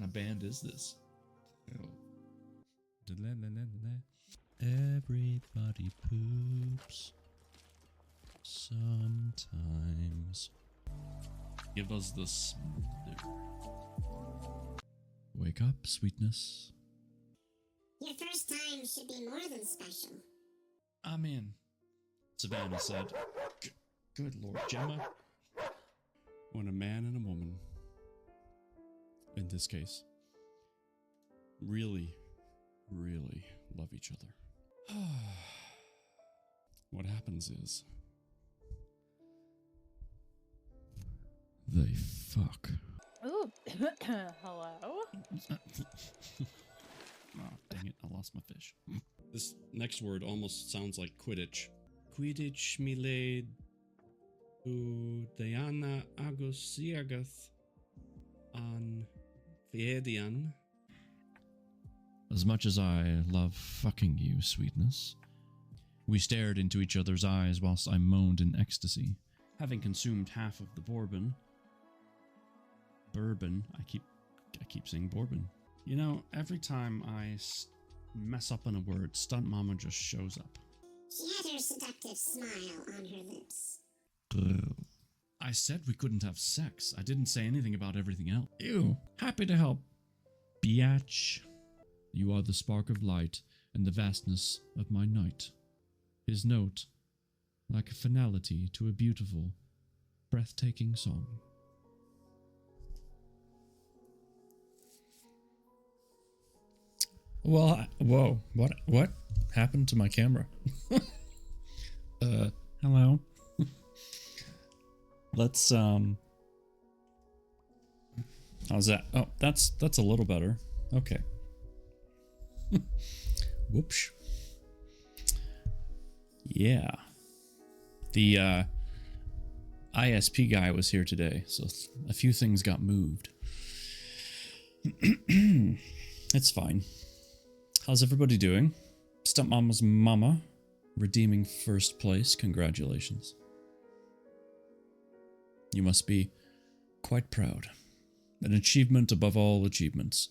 of band is this? Everybody poops sometimes. Give us the smooth. Wake up, sweetness. Your first time should be more than special. I'm in, Savannah said. Good Lord, Gemma. When a man and a woman, in this case, really, really love each other, what happens is they fuck. Ooh, hello? Oh, dang it, I lost my fish. This next word almost sounds like Quidditch. Quidditch milade Diana Agosiagath an Fiedian. As much as I love fucking you, sweetness. We stared into each other's eyes whilst I moaned in ecstasy. Having consumed half of the bourbon, I keep saying bourbon. You know, every time I mess up on a word, Stunt Mama just shows up. She had her seductive smile on her lips. I said we couldn't have sex. I didn't say anything about everything else. Ew. Happy to help. Biatch. You are the spark of light and the vastness of my night. His note, like a finality to a beautiful, breathtaking song. Well, whoa, what happened to my camera? Hello. Let's how's that? Oh, that's a little better. Okay. Whoops. Yeah. The ISP guy was here today, so a few things got moved. It's fine. How's everybody doing? Stunt Mama's mama redeeming first place. Congratulations. You must be quite proud. An achievement above all achievements.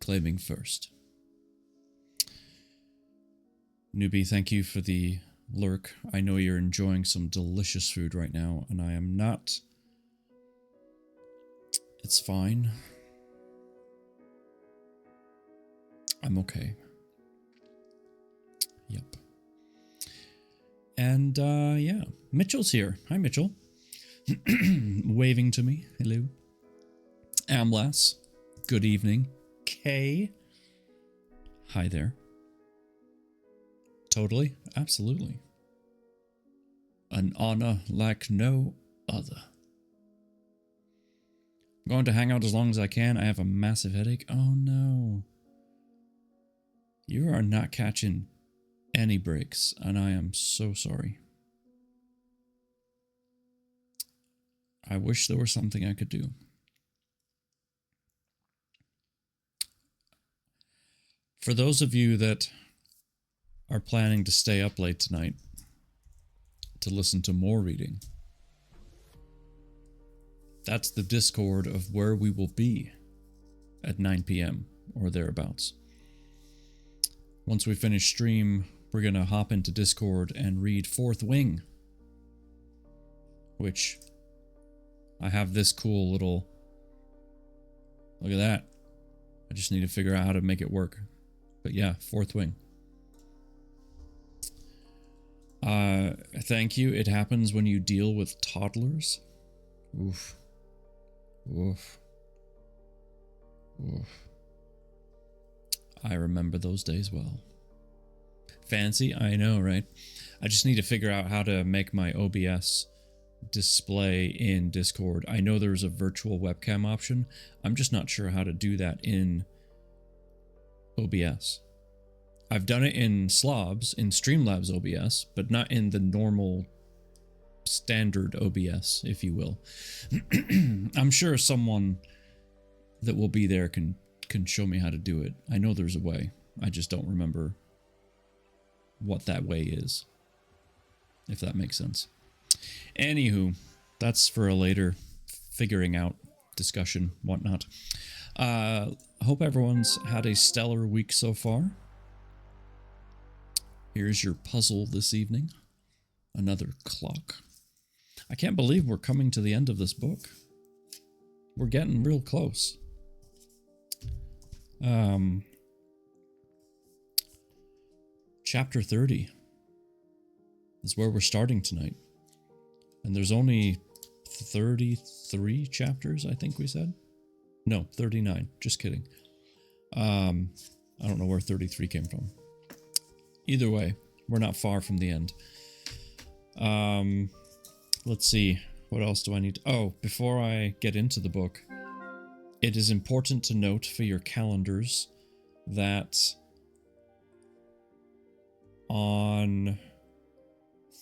Claiming first. Newbie, thank you for the lurk. I know you're enjoying some delicious food right now, and I am not. It's fine. I'm okay. Yep. And, yeah. Mitchell's here. Hi, Mitchell. Waving to me. Hello. Amblas. Good evening. Kay. Hi there. Totally. Absolutely. An honor like no other. I'm going to hang out as long as I can. I have a massive headache. Oh no. You are not catching any breaks, and I am so sorry. I wish there was something I could do. For those of you that are planning to stay up late tonight to listen to more reading, that's the Discord of where we will be at 9 p.m. or thereabouts. Once we finish stream, we're going to hop into Discord and read Fourth Wing, which I have this cool little, look at that. I just need to figure out how to make it work. But yeah, Fourth Wing. Thank you. It happens when you deal with toddlers. Oof. Oof. Oof. I remember those days well. Fancy, I know, right? I just need to figure out how to make my OBS display in Discord. I know there's a virtual webcam option. I'm just not sure how to do that in OBS. I've done it in Slobs, in Streamlabs OBS, but not in the normal standard OBS, if you will. I'm sure someone that will be there can show me how to do it. I know there's a way. I just don't remember what that way is, if that makes sense. Anywho, that's for a later figuring out discussion, whatnot. Hope everyone's had a stellar week so far. Here's your puzzle this evening. Another clock. I can't believe we're coming to the end of this book. We're getting real close. Chapter 30 is where we're starting tonight. And there's only 33 chapters, I think we said. No, 39. Just kidding. I don't know where 33 came from. Either way, we're not far from the end. Let's see. What else do I need? Oh, before I get into the book, it is important to note for your calendars that on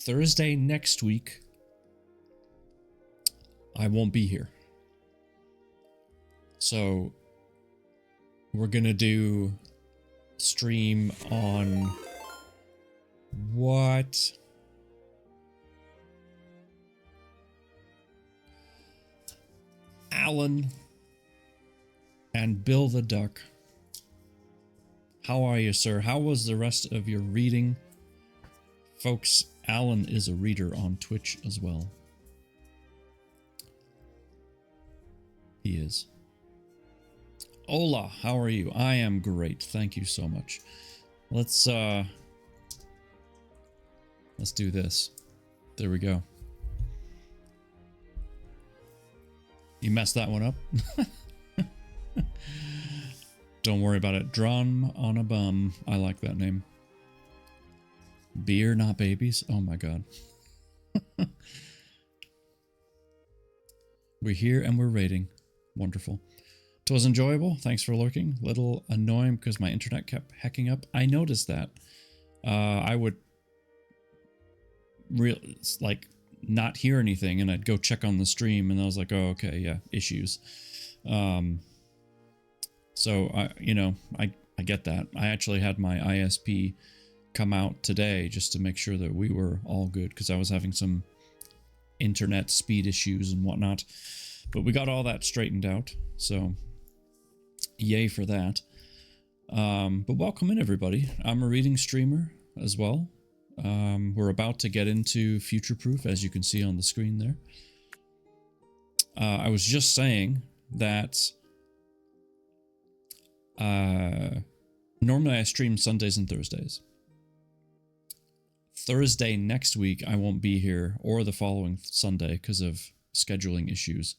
Thursday next week, I won't be here. So we're gonna do stream on what? Alan and Bill the Duck. How are you, sir? How was the rest of your reading? Folks, Alan is a reader on Twitch as well. He is. Hola, how are you? I am great. Thank you so much. Let's do this. There we go. You messed that one up. Don't worry about it. Drum on a bum. I like that name. Beer, not babies. Oh my god. We're here and we're rating. Wonderful. 'Twas enjoyable. Thanks for lurking. Little annoying because my internet kept hacking up. I noticed that. I would not hear anything, and I'd go check on the stream, and I was like, oh, okay, yeah, issues. So I get that. I actually had my ISP come out today just to make sure that we were all good, because I was having some internet speed issues and whatnot. But we got all that straightened out, so yay for that. But welcome in, everybody. I'm a reading streamer as well. We're about to get into Future Proof, as you can see on the screen there. I was just saying that normally I stream Sundays and Thursdays. Thursday next week I won't be here, or the following Sunday because of scheduling issues.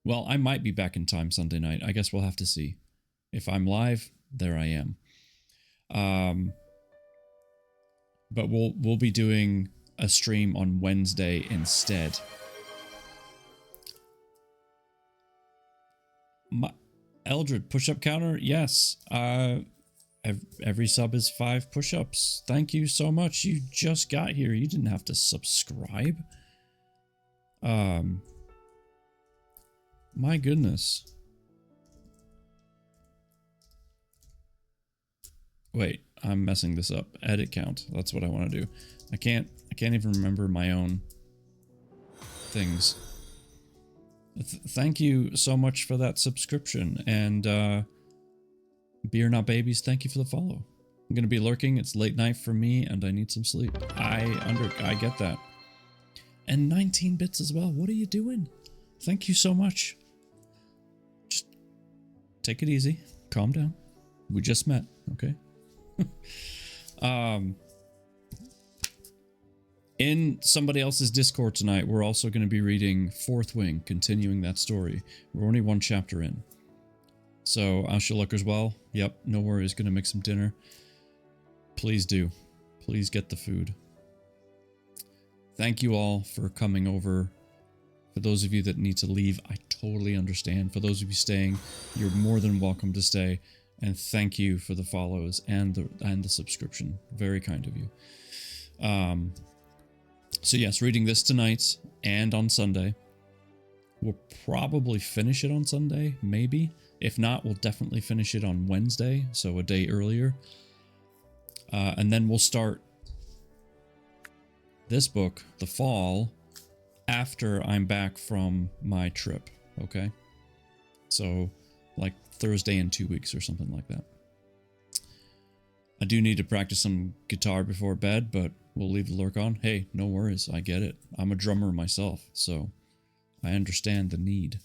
Well, I might be back in time Sunday night. I guess we'll have to see. If I'm live, there I am. But we'll be doing a stream on Wednesday instead. Eldred, push-up counter? Yes. Every sub is 5 push-ups. Thank you so much. You just got here. You didn't have to subscribe. My goodness. Wait, I'm messing this up. Edit count. That's what I want to do. I can't even remember my own things. Thank you so much for that subscription. And Beer Not Babies, thank you for the follow. I'm going to be lurking. It's late night for me and I need some sleep. I get that. And 19 bits as well. What are you doing? Thank you so much. Just take it easy. Calm down. We just met, okay? In somebody else's Discord tonight, we're also going to be reading Fourth Wing, continuing that story. We're only 1 chapter in. So I shall look as well. Yep, no worries. Going to make some dinner. Please do. Please get the food. Thank you all for coming over. For those of you that need to leave, I totally understand. For those of you staying, you're more than welcome to stay. And thank you for the follows and the subscription. Very kind of you. So yes, reading this tonight and on Sunday. We'll probably finish it on Sunday, maybe. If not, we'll definitely finish it on Wednesday, so a day earlier. And then we'll start this book, The Fall, after I'm back from my trip, okay? So, like Thursday in 2 weeks or something like that. I do need to practice some guitar before bed, but we'll leave the lurk on. Hey, no worries. I get it. I'm a drummer myself, so I understand the need.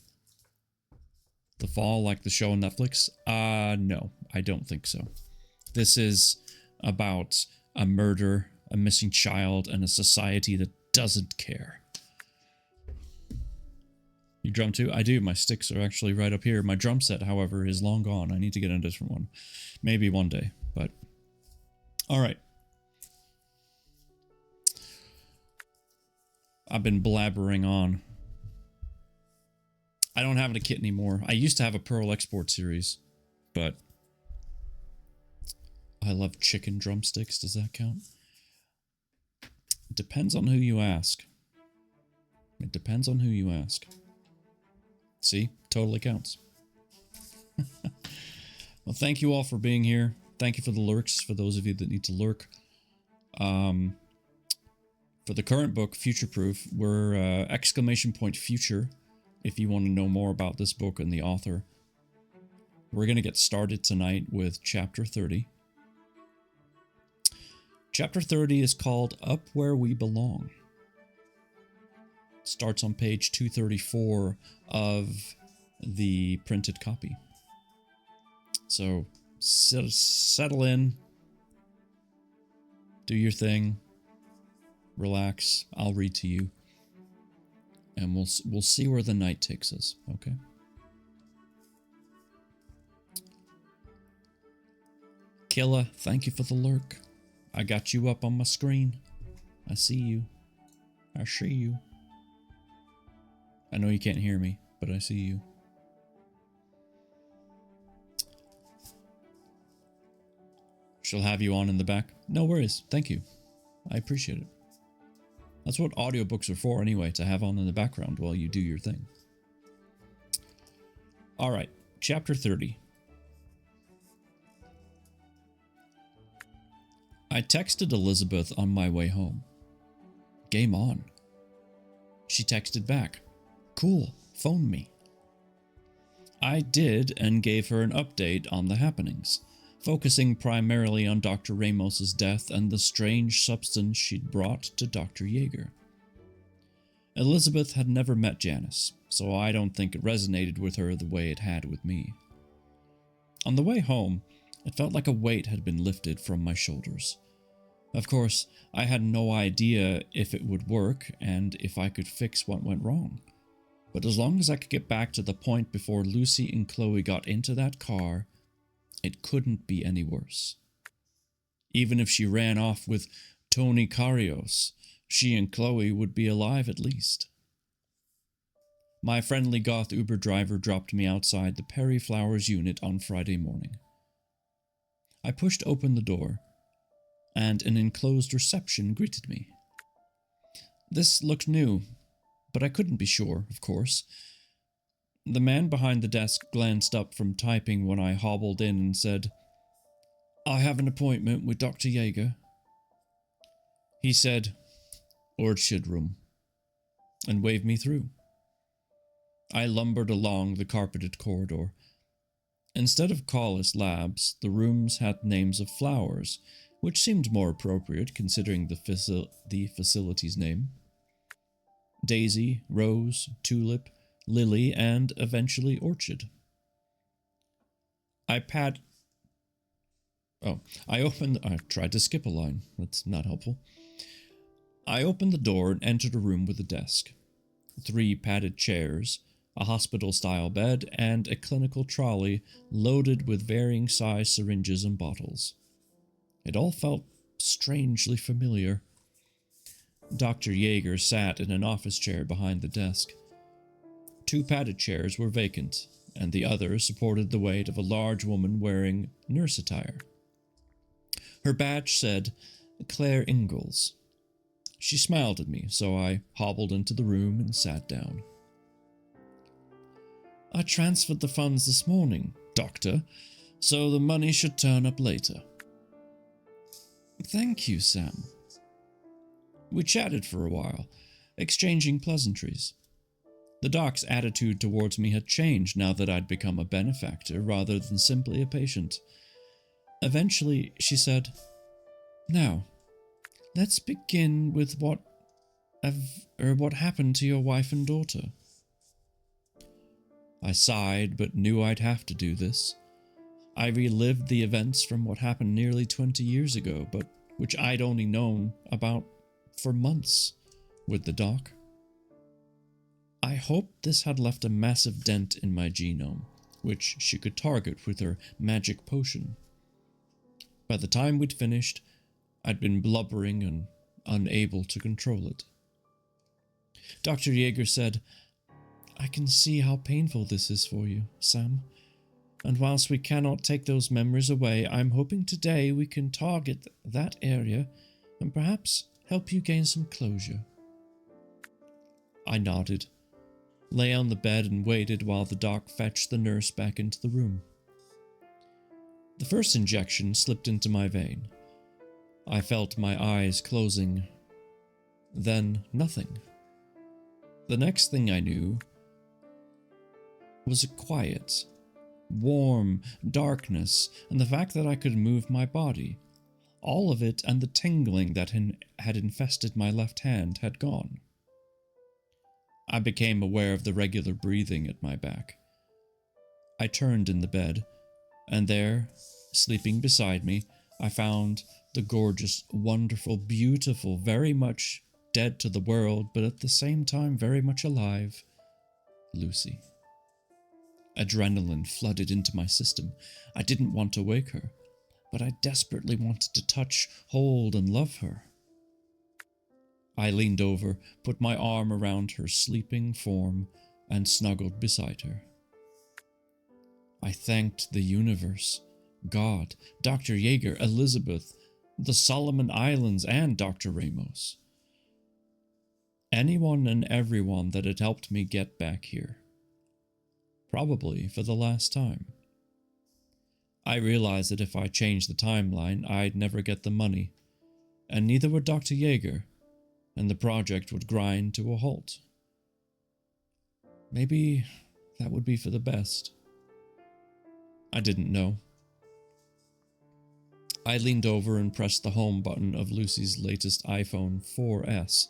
The Fall, like the show on Netflix? No, I don't think so. This is about a murder, a missing child, and a society that doesn't care. You drum too? I do. My sticks are actually right up here. My drum set, however, is long gone. I need to get a different one. Maybe one day, but... Alright. I've been blabbering on. I don't have a kit anymore. I used to have a Pearl Export series, but... I love chicken drumsticks. Does that count? It depends on who you ask. It depends on who you ask. See? Totally counts. Well, thank you all for being here. Thank you for the lurks, for those of you that need to lurk. For the current book, Future Proof, we're !future if you want to know more about this book and the author. We're going to get started tonight with Chapter 30. Chapter 30 is called Up Where We Belong. It starts on page 234 of the printed copy. So settle in, do your thing, relax. I'll read to you, and we'll see where the night takes us. Okay. Killa, thank you for the lurk. I got you up on my screen. I see you. I see you. I know you can't hear me, but I see you. She'll have you on in the back. No worries. Thank you. I appreciate it. That's what audiobooks are for anyway, to have on in the background while you do your thing. Alright, Chapter 30. I texted Elizabeth on my way home. Game on. She texted back. Cool, phone me. I did and gave her an update on the happenings, focusing primarily on Dr. Ramos's death and the strange substance she'd brought to Dr. Yeager. Elizabeth had never met Janice, so I don't think it resonated with her the way it had with me. On the way home, it felt like a weight had been lifted from my shoulders. Of course, I had no idea if it would work and if I could fix what went wrong. But as long as I could get back to the point before Lucy and Chloe got into that car, it couldn't be any worse. Even if she ran off with Tony Carrios, she and Chloe would be alive at least. My friendly goth Uber driver dropped me outside the Perry Flowers unit on Friday morning. I pushed open the door, and an enclosed reception greeted me. This looked new, but I couldn't be sure, of course. The man behind the desk glanced up from typing when I hobbled in and said, "I have an appointment with Dr. Yeager." He said, "Orchard room," and waved me through. I lumbered along the carpeted corridor. Instead of Collis Labs, the rooms had names of flowers, which seemed more appropriate considering the facility's name. Daisy, Rose, Tulip, Lily, and eventually Orchid. I tried to skip a line. That's not helpful. I opened the door and entered a room with a desk, 3 padded chairs, a hospital-style bed, and a clinical trolley loaded with varying size syringes and bottles. It all felt strangely familiar. Dr. Yeager sat in an office chair behind the desk. 2 padded chairs were vacant, and the other supported the weight of a large woman wearing nurse attire. Her badge said, Claire Ingalls. She smiled at me, so I hobbled into the room and sat down. "I transferred the funds this morning, Doctor, so the money should turn up later." "Thank you, Sam." We chatted for a while, exchanging pleasantries. The doc's attitude towards me had changed now that I'd become a benefactor rather than simply a patient. Eventually, she said, "Now, let's begin with what happened to your wife and daughter." I sighed, but knew I'd have to do this. I relived the events from what happened nearly 20 years ago, but which I'd only known about for months with the doc. I hoped this had left a massive dent in my genome, which she could target with her magic potion. By the time we'd finished, I'd been blubbering and unable to control it. Dr. Yeager said, "I can see how painful this is for you, Sam. And whilst we cannot take those memories away, I'm hoping today we can target that area and perhaps help you gain some closure." I nodded, lay on the bed and waited while the doc fetched the nurse back into the room. The first injection slipped into my vein. I felt my eyes closing. Then nothing. The next thing I knew was a quiet, warm darkness, and the fact that I could move my body. All of it and the tingling that had infested my left hand had gone. I became aware of the regular breathing at my back. I turned in the bed, and there, sleeping beside me, I found the gorgeous, wonderful, beautiful, very much dead to the world, but at the same time very much alive, Lucy. Adrenaline flooded into my system. I didn't want to wake her, but I desperately wanted to touch, hold, and love her. I leaned over, put my arm around her sleeping form, and snuggled beside her. I thanked the universe, God, Dr. Yeager, Elizabeth, the Solomon Islands, and Dr. Ramos. Anyone and everyone that had helped me get back here. Probably for the last time. I realized that if I changed the timeline, I'd never get the money, and neither would Dr. Yeager, and the project would grind to a halt. Maybe that would be for the best. I didn't know. I leaned over and pressed the home button of Lucy's latest iPhone 4S,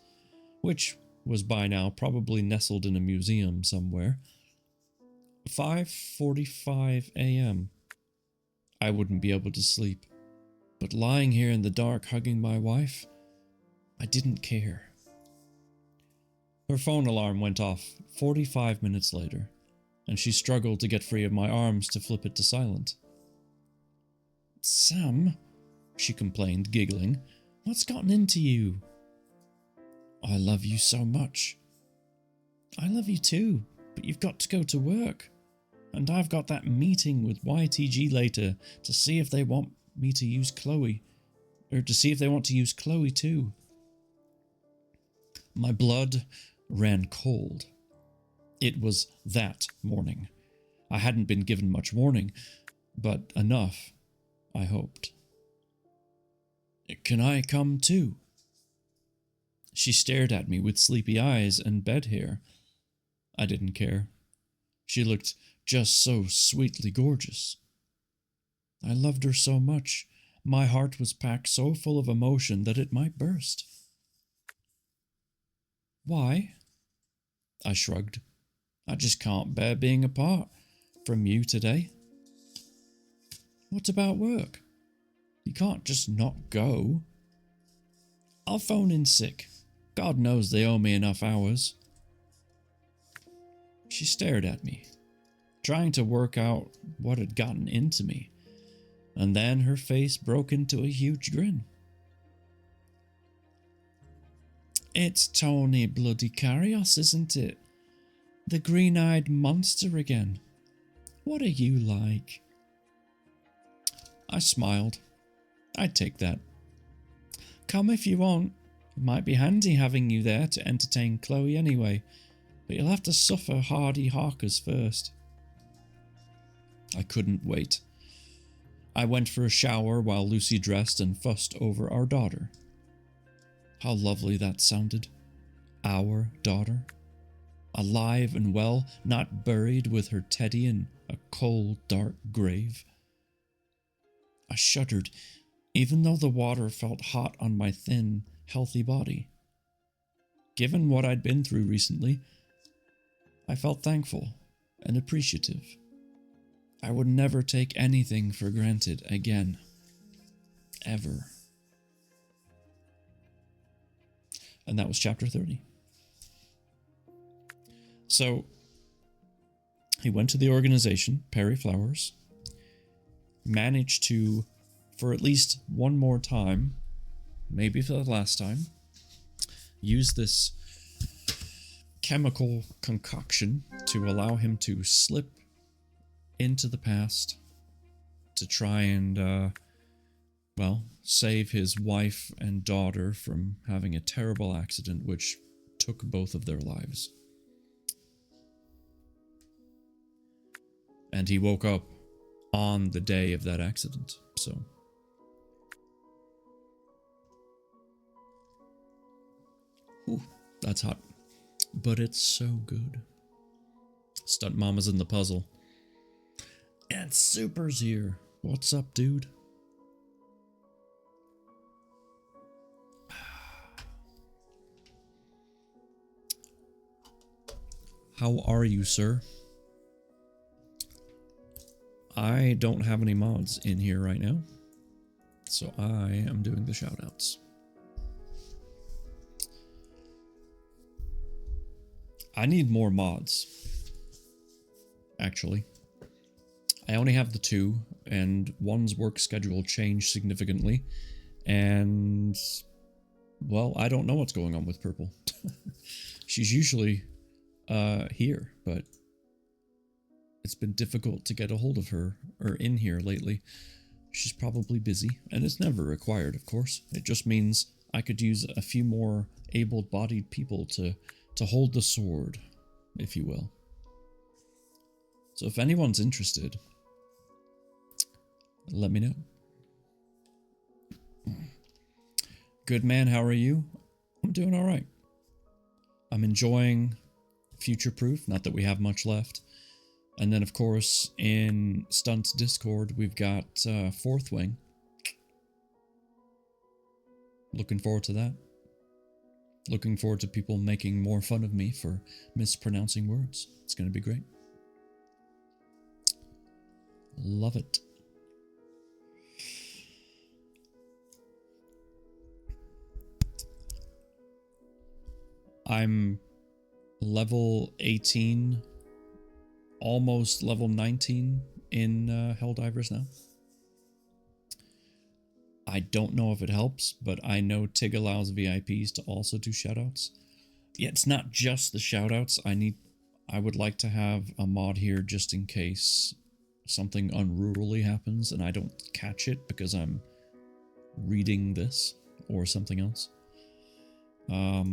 which was by now probably nestled in a museum somewhere. 5:45 a.m. I wouldn't be able to sleep, but lying here in the dark hugging my wife, I didn't care. Her phone alarm went off 45 minutes later, and she struggled to get free of my arms to flip it to silent. "Sam," she complained, giggling, "what's gotten into you?" "I love you so much." "I love you too, but you've got to go to work. And I've got that meeting with YTG later to see if they want me to use Chloe, or to see if they want to use Chloe too." My blood ran cold. It was that morning. I hadn't been given much warning, but enough, I hoped. "Can I come too?" She stared at me with sleepy eyes and bed hair. I didn't care. She looked just so sweetly gorgeous. I loved her so much. My heart was packed so full of emotion that it might burst. "Why?" I shrugged. "I just can't bear being apart from you today." "What about work? You can't just not go." "I'll phone in sick. God knows they owe me enough hours." She stared at me, trying to work out what had gotten into me, and then her face broke into a huge grin. "It's Tony Bloody Carrios, isn't it? The green-eyed monster again. What are you like?" I smiled. "I'd take that." "Come if you want. It might be handy having you there to entertain Chloe anyway, but you'll have to suffer Hardy Harkers first." I couldn't wait. I went for a shower while Lucy dressed and fussed over our daughter. How lovely that sounded. Our daughter. alive and well, not buried with her teddy in a cold, dark grave. I shuddered, even though the water felt hot on my thin, healthy body. Given what I'd been through recently, I felt thankful and appreciative. I would never take anything for granted again. Ever. And that was chapter 30. So, he went to the organization, Perry Flowers, managed to, for at least one more time, maybe for the last time, use this chemical concoction to allow him to slip into the past to try and, save his wife and daughter from having a terrible accident which took both of their lives. And he woke up on the day of that accident, so. Ooh, that's hot. But it's so good. Stunt Mama's in the puzzle. And Super's here. What's up, dude? How are you, sir? I don't have any mods in here right now, so I am doing the shoutouts. I need more mods, actually. I only have the 2, and one's work schedule changed significantly, and, well, I don't know what's going on with Purple. She's usually here, but it's been difficult to get a hold of her, or in here lately. She's probably busy, and it's never required, of course. It just means I could use a few more able-bodied people to hold the sword, if you will. So if anyone's interested, let me know. Good man, how are you? I'm doing alright. I'm enjoying Future Proof, not that we have much left. And then, of course, in Stunt's Discord, we've got Fourth Wing. Looking forward to that. Looking forward to people making more fun of me for mispronouncing words. It's going to be great. Love it. I'm level 18, almost level 19 in Helldivers now. I don't know if it helps, but I know TIG allows VIPs to also do shoutouts. Yeah, it's not just the shoutouts. I would like to have a mod here just in case something unruly happens and I don't catch it because I'm reading this or something else. How?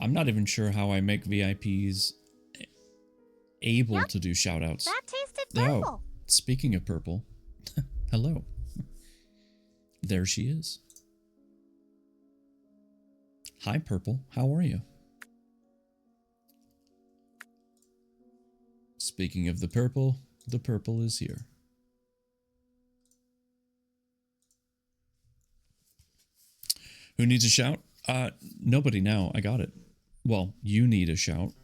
I'm not even sure how I make VIPs able to do shoutouts. That tasted purple. Oh, speaking of purple, hello. There she is. Hi, Purple. How are you? Speaking of the purple is here. Who needs a shout? Nobody now. I got it. Well, you need a shout.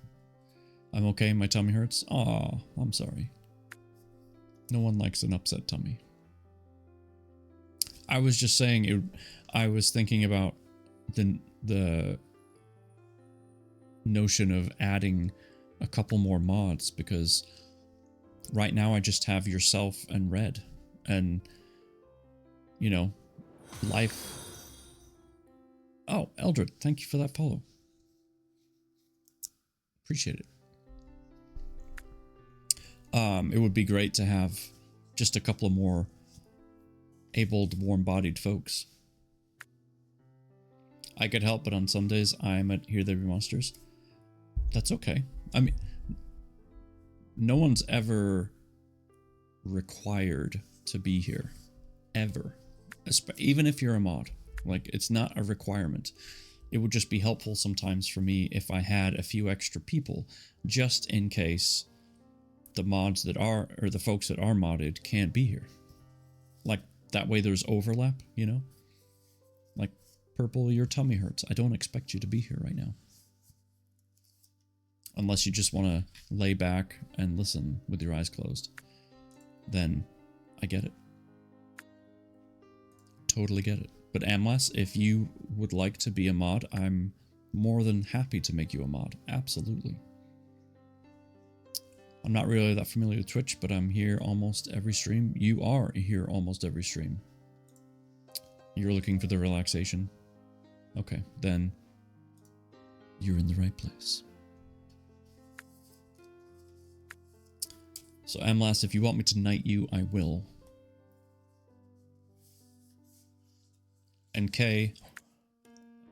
I'm okay. My tummy hurts. Aw, I'm sorry. No one likes an upset tummy. I was just saying it. I was thinking about the notion of adding a couple more mods because right now I just have yourself and Red, and you know, life. Oh, Eldred, thank you for that follow. Appreciate it. It would be great to have just a couple of more abled, warm-bodied folks. I could help, but on some days I'm at Here There Be Monsters. That's okay. I mean, No one's ever required to be here. Ever. Even if you're a mod. Like, it's not a requirement. It would just be helpful sometimes for me if I had a few extra people, just in case the mods that are, or the folks that are modded can't be here. Like, that way there's overlap, you know? Like, Purple, your tummy hurts. I don't expect you to be here right now. Unless you just want to lay back and listen with your eyes closed. Then, I get it. Totally get it. But Amlas, if you would like to be a mod, I'm more than happy to make you a mod. Absolutely. I'm not really that familiar with Twitch, but I'm here almost every stream. You are here almost every stream. You're looking for the relaxation? Okay, then you're in the right place. So Amlas, if you want me to knight you, I will. And Kay,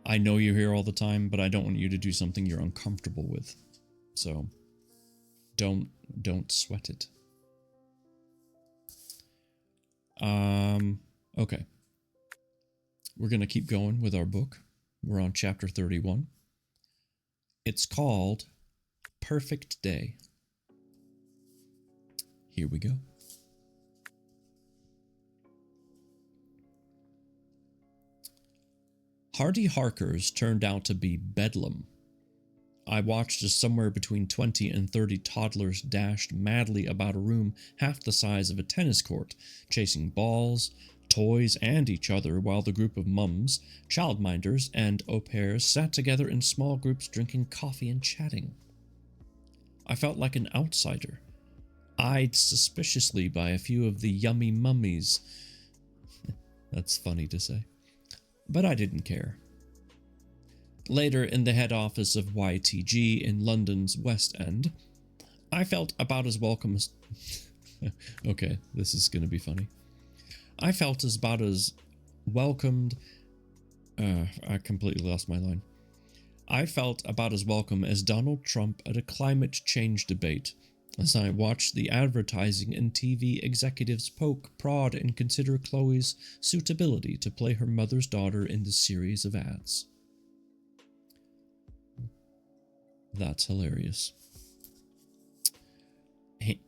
I know you're here all the time, but I don't want you to do something you're uncomfortable with. So don't sweat it. Okay. We're going to keep going with our book. We're on chapter 31. It's called Perfect Day. Here we go. Hardy Harkers turned out to be bedlam. I watched as somewhere between 20 and 30 toddlers dashed madly about a room half the size of a tennis court, chasing balls, toys, and each other, while the group of mums, childminders, and au pairs sat together in small groups drinking coffee and chatting. I felt like an outsider, eyed suspiciously by a few of the yummy mummies. That's funny to say. But I didn't care. Later, in the head office of YTG in London's West End, I felt about as welcome as... Okay, this is going to be funny. I felt about as welcomed... I completely lost my line. I felt about as welcome as Donald Trump at a climate change debate, as I watched the advertising and TV executives poke, prod, and consider Chloe's suitability to play her mother's daughter in the series of ads. That's hilarious. Hey.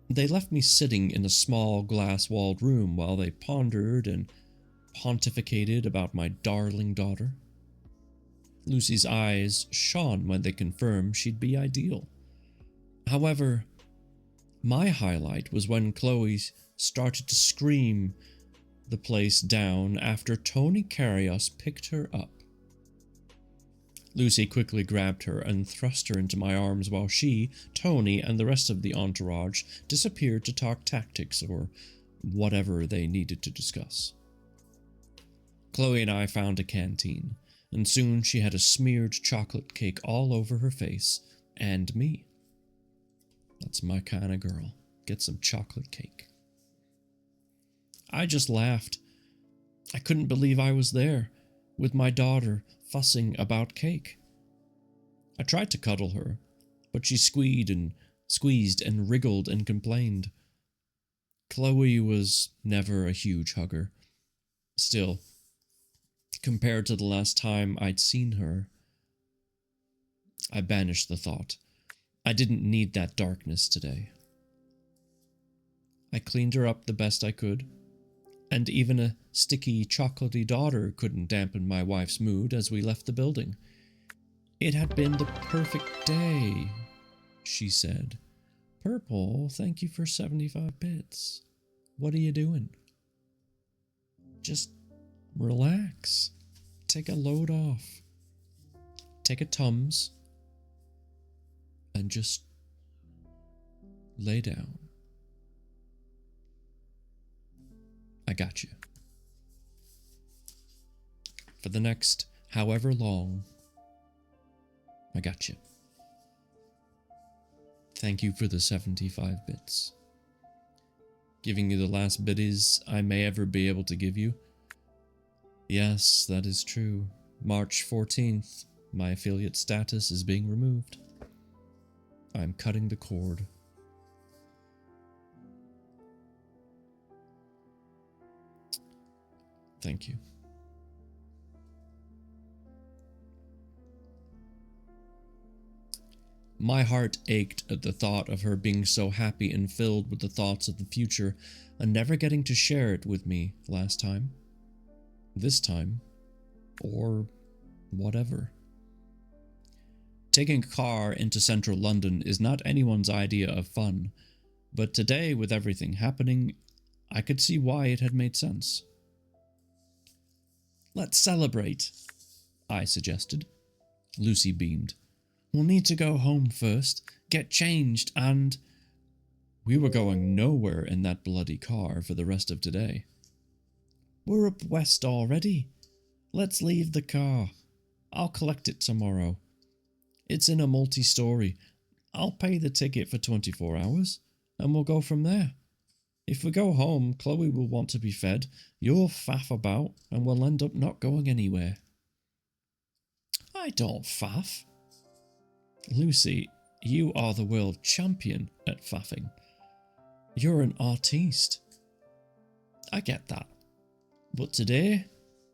They left me sitting in a small glass-walled room while they pondered and pontificated about my darling daughter. Lucy's eyes shone when they confirmed she'd be ideal. However, my highlight was when Chloe started to scream the place down after Tony Carrios picked her up. Lucy quickly grabbed her and thrust her into my arms while she, Tony, and the rest of the entourage disappeared to talk tactics or whatever they needed to discuss. Chloe and I found a canteen, and soon she had a smeared chocolate cake all over her face, and me. That's my kind of girl. Get some chocolate cake. I just laughed. I couldn't believe I was there, with my daughter fussing about cake. I tried to cuddle her, but she squeezed and wriggled and complained. Chloe was never a huge hugger. Still, compared to the last time I'd seen her, I banished the thought. I didn't need that darkness today. I cleaned her up the best I could, and even a sticky, chocolatey daughter couldn't dampen my wife's mood as we left the building. It had been the perfect day, she said. Purple, thank you for 75 bits. What are you doing? Just relax. Take a load off. Take a Tums. And just lay down. I got you. For the next however long, I got you. Thank you for the 75 bits. Giving you the last biddies I may ever be able to give you. Yes, that is true. March 14th, My affiliate status is being removed. I'm cutting the cord. Thank you. My heart ached at the thought of her being so happy and filled with the thoughts of the future and never getting to share it with me last time. This time. Or whatever. Taking a car into central London is not anyone's idea of fun, but today, with everything happening, I could see why it had made sense. Let's celebrate, I suggested. Lucy beamed. We'll need to go home first, get changed, and... We were going nowhere in that bloody car for the rest of today. We're up west already. Let's leave the car. I'll collect it tomorrow. It's in a multi-story. I'll pay the ticket for 24 hours, and we'll go from there. If we go home, Chloe will want to be fed, you'll faff about, and we'll end up not going anywhere. I don't faff. Lucy, you are the world champion at faffing. You're an artiste. I get that. But today,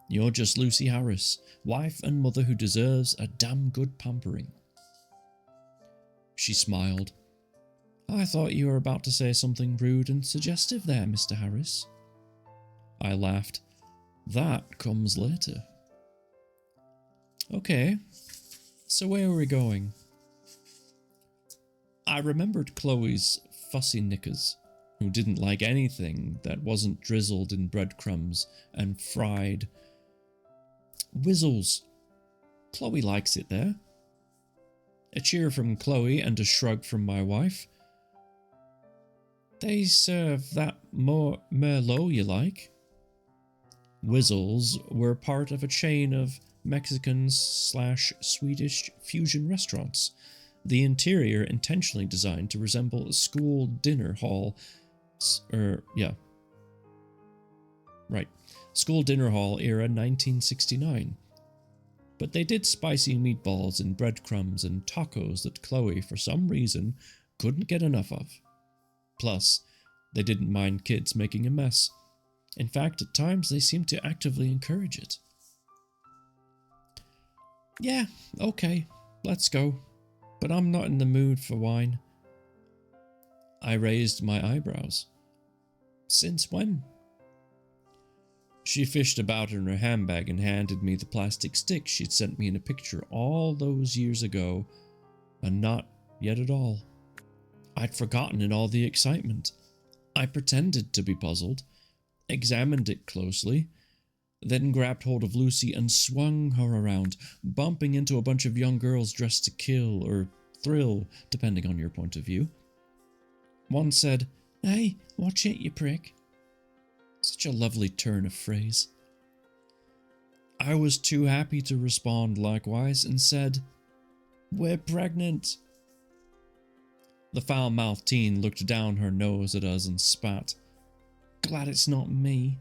you're just Lucy Harris, wife and mother who deserves a damn good pampering. She smiled. I thought you were about to say something rude and suggestive there, Mr. Harris. I laughed. That comes later. Okay, so where are we going? I remembered Chloe's fussy knickers, who didn't like anything that wasn't drizzled in breadcrumbs and fried. Whizzles. Chloe likes it there. A cheer from Chloe and a shrug from my wife. They serve that more Merlot you like. Whizzles were part of a chain of Mexican/Swedish fusion restaurants. The interior intentionally designed to resemble a school dinner hall. School dinner hall era 1969. But they did spicy meatballs and breadcrumbs and tacos that Chloe, for some reason, couldn't get enough of. Plus, they didn't mind kids making a mess. In fact, at times they seemed to actively encourage it. Yeah, okay, let's go. But I'm not in the mood for wine. I raised my eyebrows. Since when? She fished about in her handbag and handed me the plastic stick she'd sent me in a picture all those years ago, and not yet at all. I'd forgotten in all the excitement. I pretended to be puzzled, examined it closely, then grabbed hold of Lucy and swung her around, bumping into a bunch of young girls dressed to kill or thrill, depending on your point of view. One said, "Hey, watch it, you prick." Such a lovely turn of phrase. I was too happy to respond likewise and said, "We're pregnant." The foul-mouthed teen looked down her nose at us and spat. "Glad it's not me."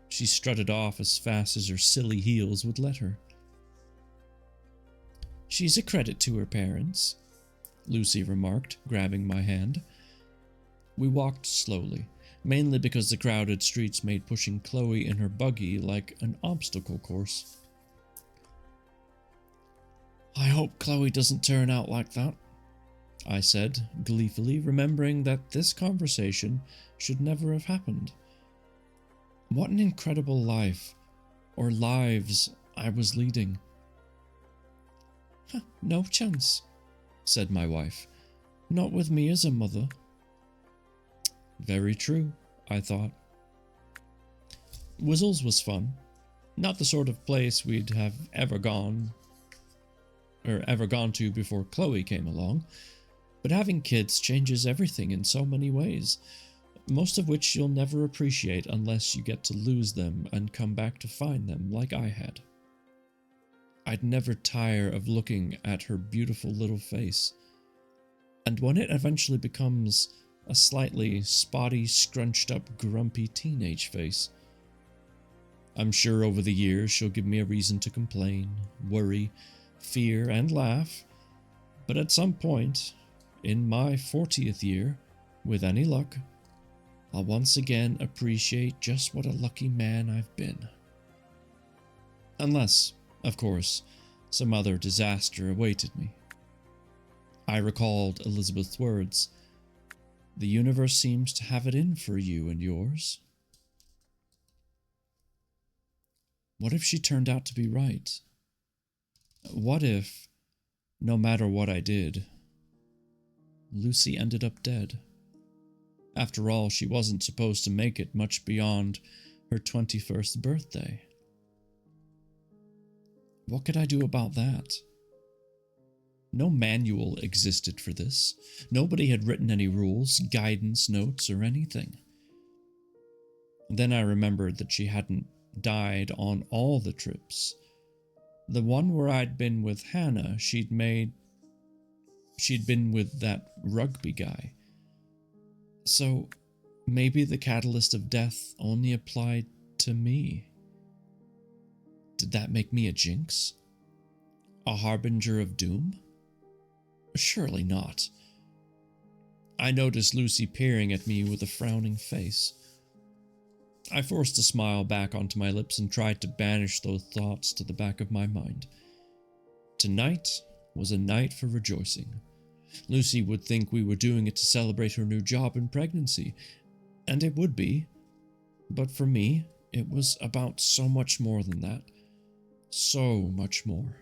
She strutted off as fast as her silly heels would let her. "She's a credit to her parents," Lucy remarked, grabbing my hand. We walked slowly, mainly because the crowded streets made pushing Chloe in her buggy like an obstacle course. "I hope Chloe doesn't turn out like that," I said, gleefully, remembering that this conversation should never have happened. What an incredible life, or lives, I was leading. "No chance," said my wife. "Not with me as a mother." Very true, I thought. Whizzles was fun. Not the sort of place we'd have ever gone to before Chloe came along, but having kids changes everything in so many ways, most of which you'll never appreciate unless you get to lose them and come back to find them like I had. I'd never tire of looking at her beautiful little face, and when it eventually becomes a slightly spotty, scrunched-up, grumpy teenage face, I'm sure over the years she'll give me a reason to complain, worry, fear, and laugh, but at some point, in my 40th year, with any luck, I'll once again appreciate just what a lucky man I've been. Unless, of course, some other disaster awaited me. I recalled Elizabeth's words. The universe seems to have it in for you and yours. What if she turned out to be right? What if, no matter what I did, Lucy ended up dead? After all, she wasn't supposed to make it much beyond her 21st birthday. What could I do about that? No manual existed for this. Nobody had written any rules, guidance notes, or anything. Then I remembered that she hadn't died on all the trips. The one where I'd been with Hannah, she'd been with that rugby guy. So maybe the catalyst of death only applied to me. Did that make me a jinx? A harbinger of doom? Surely not. I noticed Lucy peering at me with a frowning face. I forced a smile back onto my lips and tried to banish those thoughts to the back of my mind. Tonight was a night for rejoicing. Lucy would think we were doing it to celebrate her new job and pregnancy, and it would be. But for me, it was about so much more than that. So much more.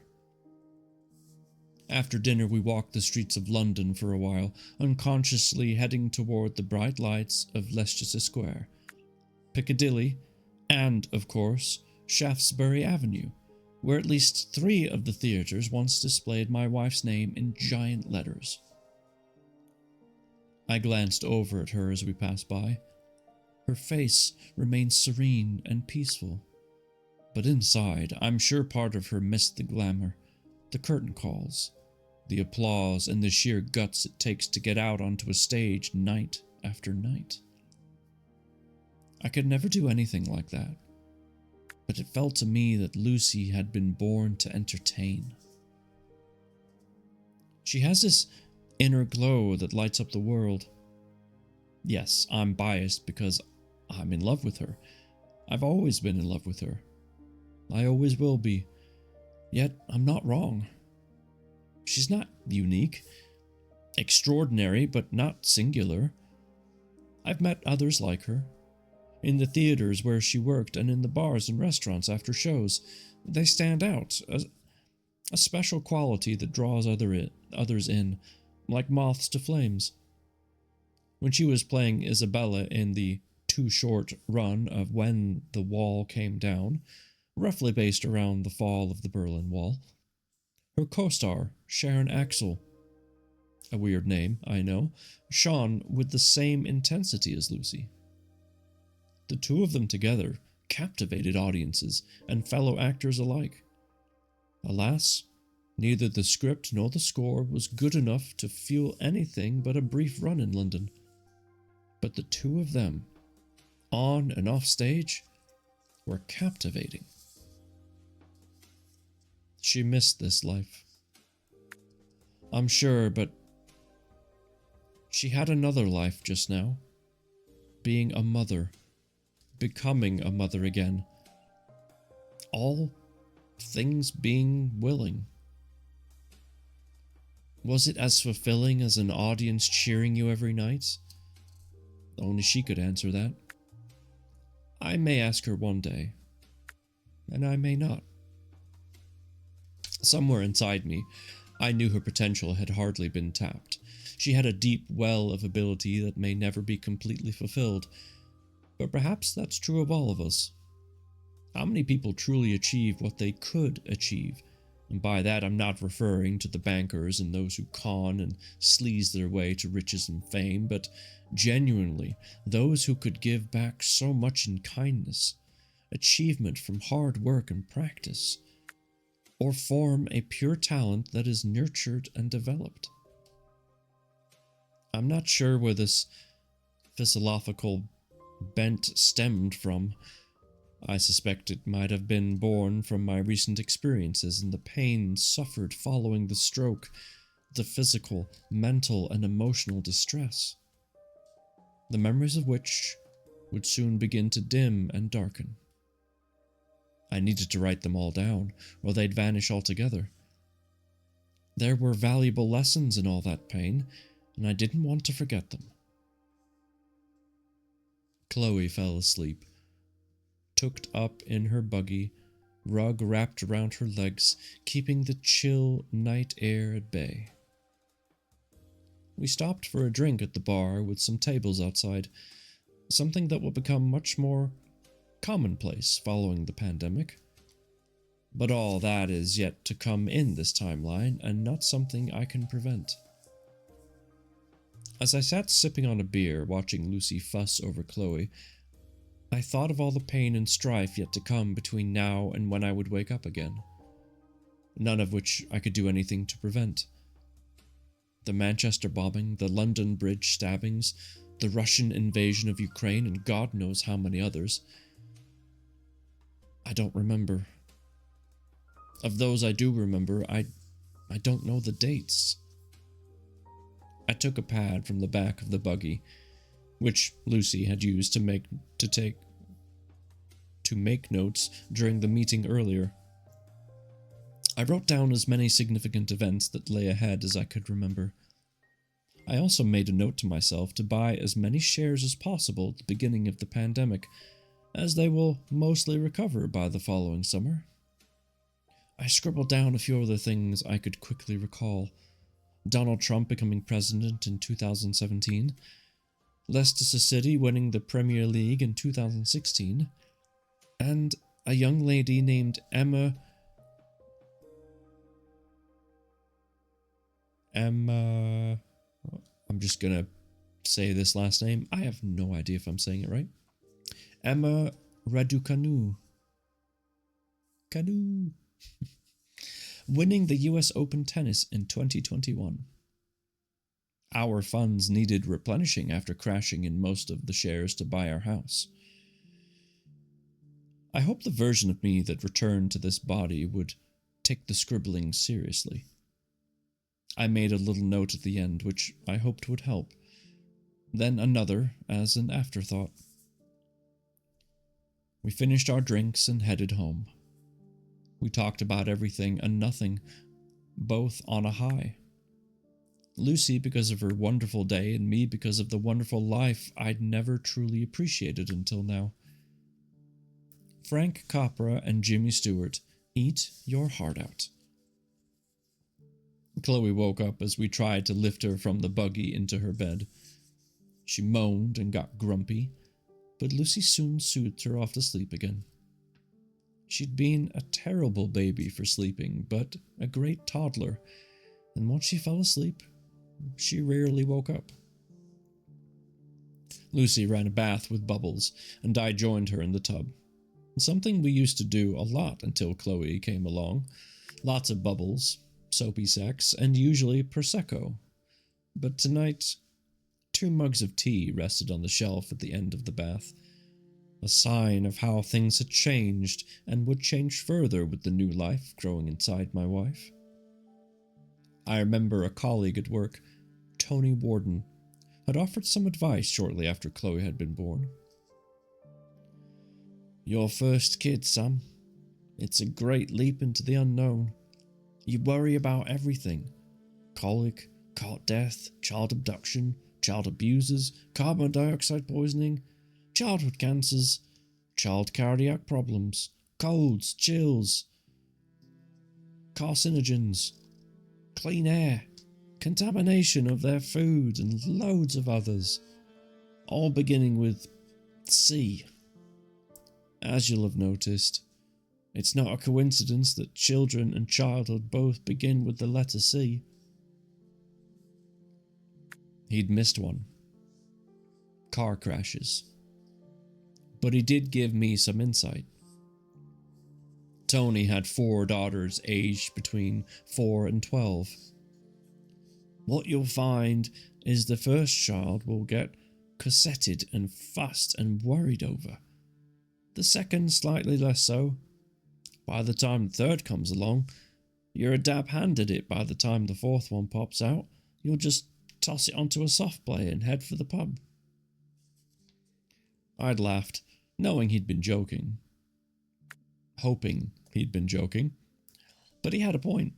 After dinner, we walked the streets of London for a while, unconsciously heading toward the bright lights of Leicester Square, Piccadilly, and, of course, Shaftesbury Avenue, where at least 3 of the theaters once displayed my wife's name in giant letters. I glanced over at her as we passed by. Her face remained serene and peaceful, but inside, I'm sure part of her missed the glamour, the curtain calls, the applause, and the sheer guts it takes to get out onto a stage night after night. I could never do anything like that, but it felt to me that Lucy had been born to entertain. She has this inner glow that lights up the world. Yes, I'm biased because I'm in love with her. I've always been in love with her. I always will be. Yet I'm not wrong. She's not unique, extraordinary, but not singular. I've met others like her. In the theaters where she worked and in the bars and restaurants after shows, they stand out, a special quality that draws others in, like moths to flames. When she was playing Isabella in the too short run of When the Wall Came Down, roughly based around the fall of the Berlin Wall, her co-star, Sharon Axel, a weird name, I know, shone with the same intensity as Lucy. The two of them together captivated audiences and fellow actors alike. Alas, neither the script nor the score was good enough to fuel anything but a brief run in London. But the two of them, on and off stage, were captivating. She missed this life, I'm sure, but she had another life just now. Being a mother. Becoming a mother again. All things being willing. Was it as fulfilling as an audience cheering you every night? Only she could answer that. I may ask her one day, and I may not. Somewhere inside me, I knew her potential had hardly been tapped. She had a deep well of ability that may never be completely fulfilled. But perhaps that's true of all of us. How many people truly achieve what they could achieve? And by that, I'm not referring to the bankers and those who con and sleaze their way to riches and fame, but genuinely those who could give back so much in kindness, achievement from hard work and practice, or form a pure talent that is nurtured and developed. I'm not sure where this philosophical bent stemmed from, I suspect it might have been born from my recent experiences and the pain suffered following the stroke, the physical, mental, and emotional distress, the memories of which would soon begin to dim and darken. I needed to write them all down, or they'd vanish altogether. There were valuable lessons in all that pain, and I didn't want to forget them. Chloe fell asleep, tucked up in her buggy, rug wrapped around her legs, keeping the chill night air at bay. We stopped for a drink at the bar with some tables outside, something that will become much more commonplace following the pandemic. But all that is yet to come in this timeline, and not something I can prevent. As I sat sipping on a beer, watching Lucy fuss over Chloe, I thought of all the pain and strife yet to come between now and when I would wake up again, none of which I could do anything to prevent. The Manchester bombing, the London Bridge stabbings, the Russian invasion of Ukraine, and God knows how many others. I don't remember. Of those I do remember, I don't know the dates. I took a pad from the back of the buggy, which Lucy had used to make notes during the meeting earlier. I wrote down as many significant events that lay ahead as I could remember. I also made a note to myself to buy as many shares as possible at the beginning of the pandemic, as they will mostly recover by the following summer. I scribbled down a few other things I could quickly recall. Donald Trump becoming president in 2017, Leicester City winning the Premier League in 2016, and a young lady named Emma, I'm just gonna say this last name. I have no idea if I'm saying it right. Emma Raducanu. Winning the US Open tennis in 2021. Our funds needed replenishing after crashing in most of the shares to buy our house. I hope the version of me that returned to this body would take the scribbling seriously. I made a little note at the end, which I hoped would help. Then another, as an afterthought. We finished our drinks and headed home. We talked about everything and nothing, both on a high. Lucy because of her wonderful day, and me because of the wonderful life I'd never truly appreciated until now. Frank Capra and Jimmy Stewart, eat your heart out. Chloe woke up as we tried to lift her from the buggy into her bed. She moaned and got grumpy, but Lucy soon soothed her off to sleep again. She'd been a terrible baby for sleeping, but a great toddler, and once she fell asleep, she rarely woke up. Lucy ran a bath with Bubbles, and I joined her in the tub. Something we used to do a lot until Chloe came along. Lots of bubbles, soapy sex, and usually Prosecco. But tonight, 2 mugs of tea rested on the shelf at the end of the bath, a sign of how things had changed and would change further with the new life growing inside my wife. I remember a colleague at work, Tony Warden, had offered some advice shortly after Chloe had been born. Your first kid, Sam. It's a great leap into the unknown. You worry about everything. Colic, cot death, child abduction, child abusers, carbon dioxide poisoning, childhood cancers, child cardiac problems, colds, chills, carcinogens, clean air, contamination of their food, and loads of others, all beginning with C. As you'll have noticed, it's not a coincidence that children and childhood both begin with the letter C. He'd missed one. Car crashes. But he did give me some insight. Tony had 4 daughters aged between 4 and 12. What you'll find is the first child will get corseted and fussed and worried over. The second slightly less so. By the time the third comes along, you're a dab hand at it. By the time the fourth one pops out, you'll just toss it onto a soft play and head for the pub. I'd laughed, knowing he'd been joking. Hoping he'd been joking. But he had a point.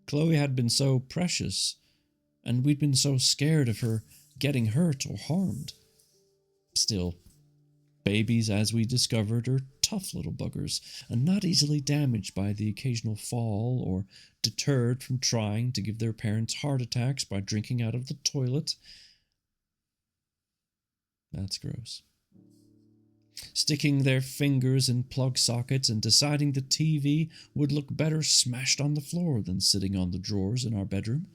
Chloe had been so precious, and we'd been so scared of her getting hurt or harmed. Still, babies, as we discovered, are tough little buggers, and not easily damaged by the occasional fall or deterred from trying to give their parents heart attacks by drinking out of the toilet. That's gross. Sticking their fingers in plug sockets and deciding the TV would look better smashed on the floor than sitting on the drawers in our bedroom.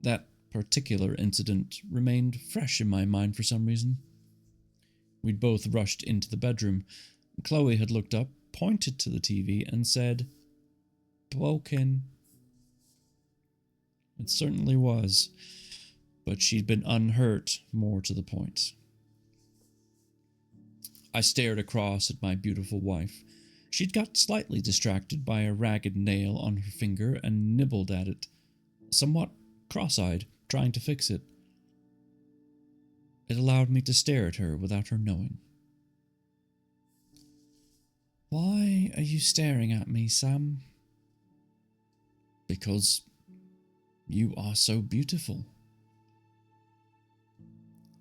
That particular incident remained fresh in my mind for some reason. We'd both rushed into the bedroom. Chloe had looked up, pointed to the TV, and said, "Broken." It certainly was, but she'd been unhurt, more to the point. I stared across at my beautiful wife. She'd got slightly distracted by a ragged nail on her finger and nibbled at it, somewhat cross-eyed, trying to fix it. It allowed me to stare at her without her knowing. "Why are you staring at me, Sam?" "Because you are so beautiful."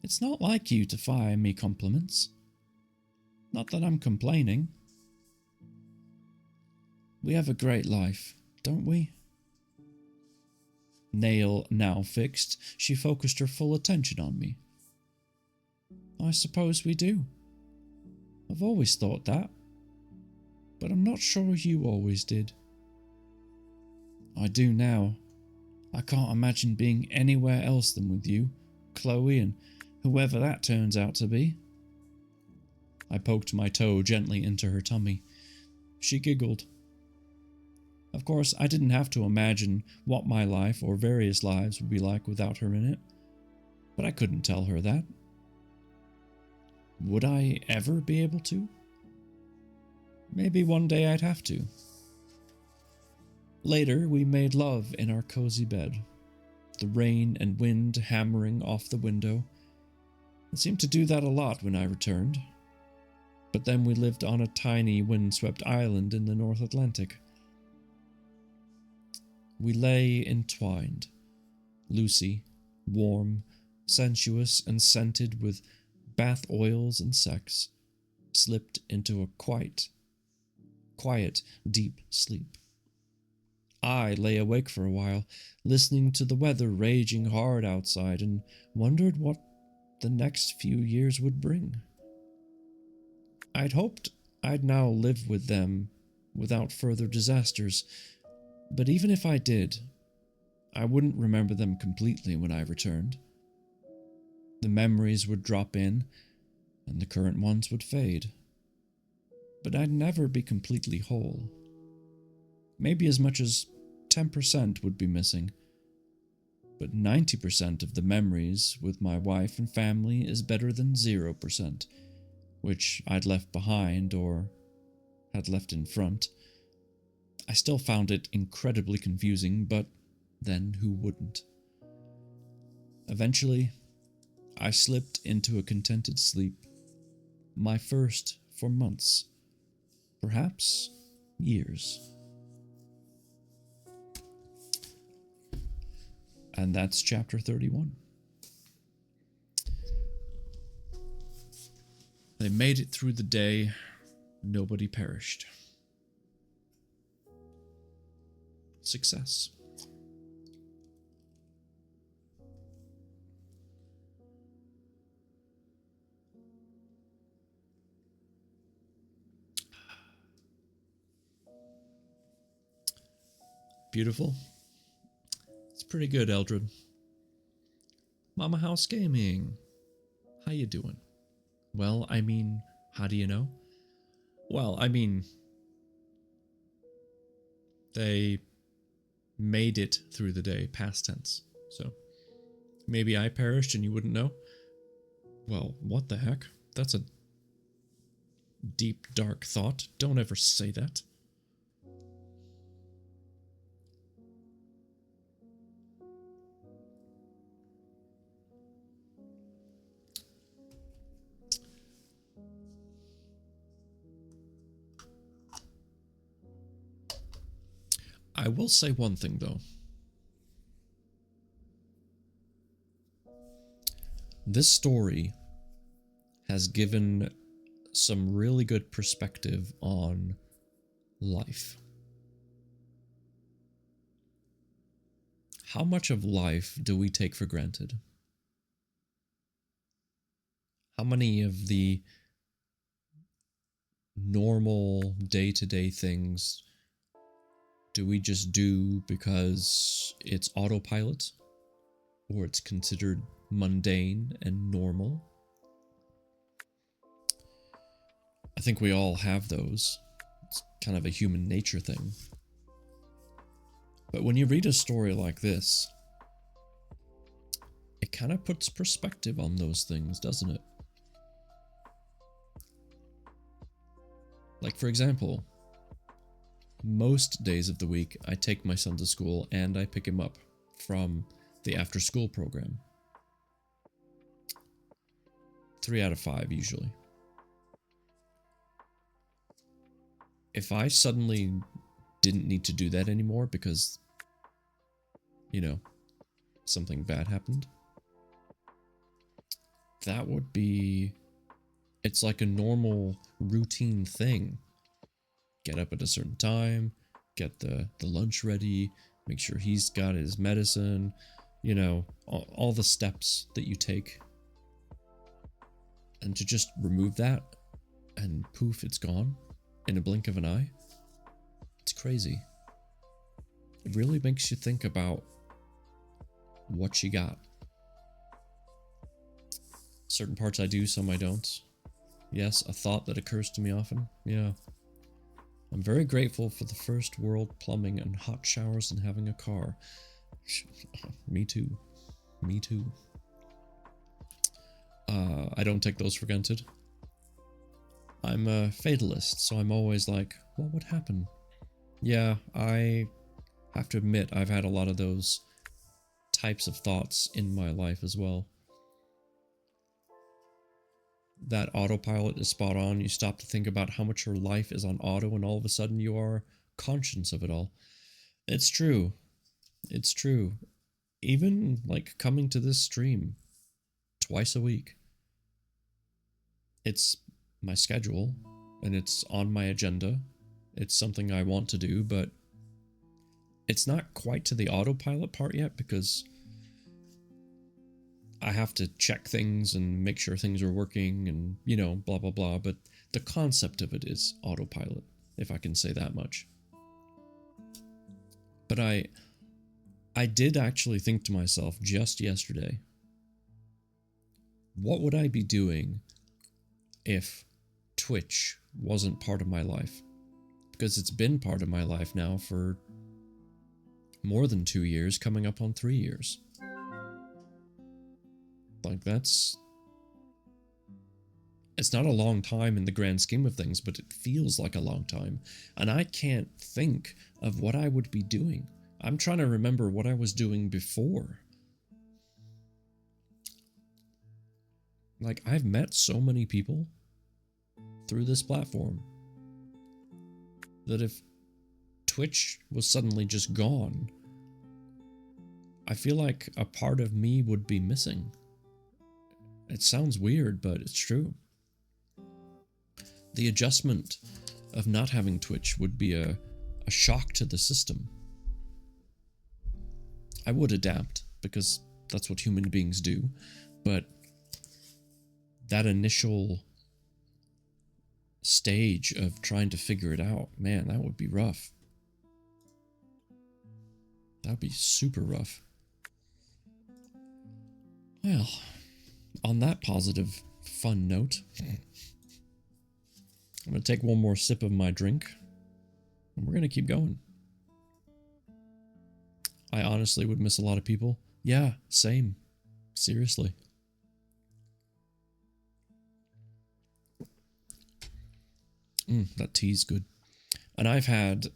"It's not like you to fire me compliments. Not that I'm complaining. We have a great life, don't we?" Nail now fixed, she focused her full attention on me. "I suppose we do. I've always thought that, but I'm not sure you always did." "I do now. I can't imagine being anywhere else than with you, Chloe, and whoever that turns out to be." I poked my toe gently into her tummy. She giggled. Of course, I didn't have to imagine what my life or various lives would be like without her in it, but I couldn't tell her that. Would I ever be able to? Maybe one day I'd have to. Later, we made love in our cozy bed, the rain and wind hammering off the window. It seemed to do that a lot when I returned. But then we lived on a tiny windswept island in the North Atlantic. We lay entwined, Lucy, warm, sensuous, and scented with bath oils and sex, slipped into a quiet, deep sleep. I lay awake for a while, listening to the weather raging hard outside, and wondered what the next few years would bring. I'd hoped I'd now live with them without further disasters, but even if I did, I wouldn't remember them completely when I returned. The memories would drop in, and the current ones would fade. But I'd never be completely whole. Maybe as much as 10% would be missing, but 90% of the memories with my wife and family is better than 0%. Which I'd left behind or had left in front. I still found it incredibly confusing, but then who wouldn't? Eventually, I slipped into a contented sleep, my first for months, perhaps years. And that's chapter 31. They made it through the day. Nobody perished. Success. Beautiful. It's pretty good, Eldred. Mama House Gaming. How you doing? Well, I mean, how do you know? Well, I mean, they made it through the day, past tense. So, maybe I perished and you wouldn't know? Well, what the heck? That's a deep, dark thought. Don't ever say that. I will say one thing, though. This story has given some really good perspective on life. How much of life do we take for granted? How many of the normal day-to-day things do we just do because it's autopilot or it's considered mundane and normal? I think we all have those. It's kind of a human nature thing. But when you read a story like this, it kind of puts perspective on those things, doesn't it? Like, for example, most days of the week, I take my son to school and I pick him up from the after-school program. 3 out of 5, usually. If I suddenly didn't need to do that anymore because, you know, something bad happened, that would be... It's like a normal routine thing. Get up at a certain time, get the lunch ready, make sure he's got his medicine, you know, all the steps that you take. And to just remove that and poof, it's gone in a blink of an eye. It's crazy. It really makes you think about what you got. Certain parts I do, some I don't. Yes, a thought that occurs to me often. Yeah. I'm very grateful for the first world plumbing and hot showers and having a car. Me too. Me too. I don't take those for granted. I'm a fatalist, so I'm always like, what would happen? Yeah, I have to admit I've had a lot of those types of thoughts in my life as well. That autopilot is spot on. You stop to think about how much your life is on auto and all of a sudden you are conscious of it all. It's true. It's true. Even like coming to this stream twice a week. It's my schedule and it's on my agenda. It's something I want to do, but it's not quite to the autopilot part yet because I have to check things and make sure things are working and, you know, blah, blah, blah. But the concept of it is autopilot, if I can say that much. But I did actually think to myself just yesterday, what would I be doing if Twitch wasn't part of my life? Because it's been part of my life now for more than 2 years, coming up on 3 years. Like, it's not a long time in the grand scheme of things, but it feels like a long time. And I can't think of what I would be doing. I'm trying to remember what I was doing before. Like, I've met so many people through this platform that if Twitch was suddenly just gone, I feel like a part of me would be missing. It sounds weird, but it's true. The adjustment of not having Twitch would be a shock to the system. I would adapt, because that's what human beings do, but that initial stage of trying to figure it out, man, that would be rough. That would be super rough. Well, on that positive, fun note, I'm going to take one more sip of my drink, and we're going to keep going. I honestly would miss a lot of people. Yeah, same. Seriously. That tea's good. And I've had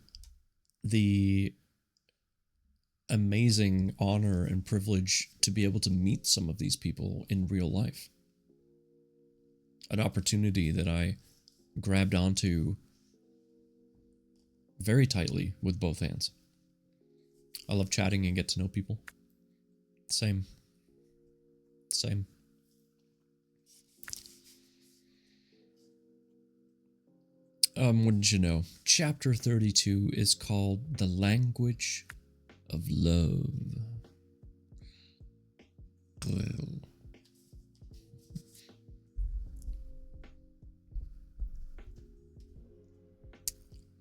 the amazing honor and privilege to be able to meet some of these people in real life. An opportunity that I grabbed onto very tightly with both hands. I love chatting and get to know people. Same. Wouldn't you know? Chapter 32 is called The Language of Love. Well.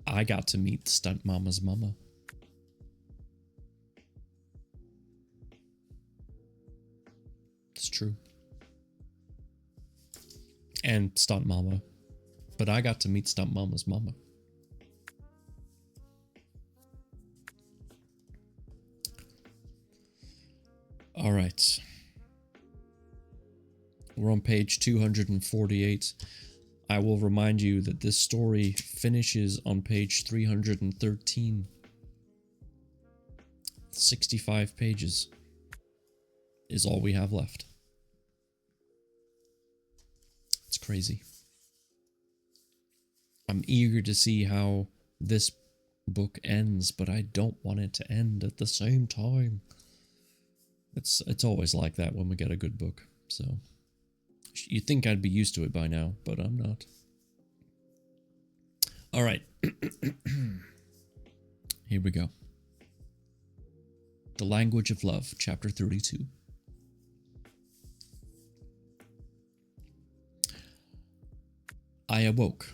I got to meet Stunt Mama's mama. It's true. And Stunt Mama. But I got to meet Stunt Mama's mama. All right. We're on page 248. I will remind you that this story finishes on page 313. 65 pages is all we have left. It's crazy. I'm eager to see how this book ends, but I don't want it to end at the same time. It's always like that when we get a good book, so you'd think I'd be used to it by now, but I'm not. All right. Here we go. The Language of Love, Chapter 32. I awoke,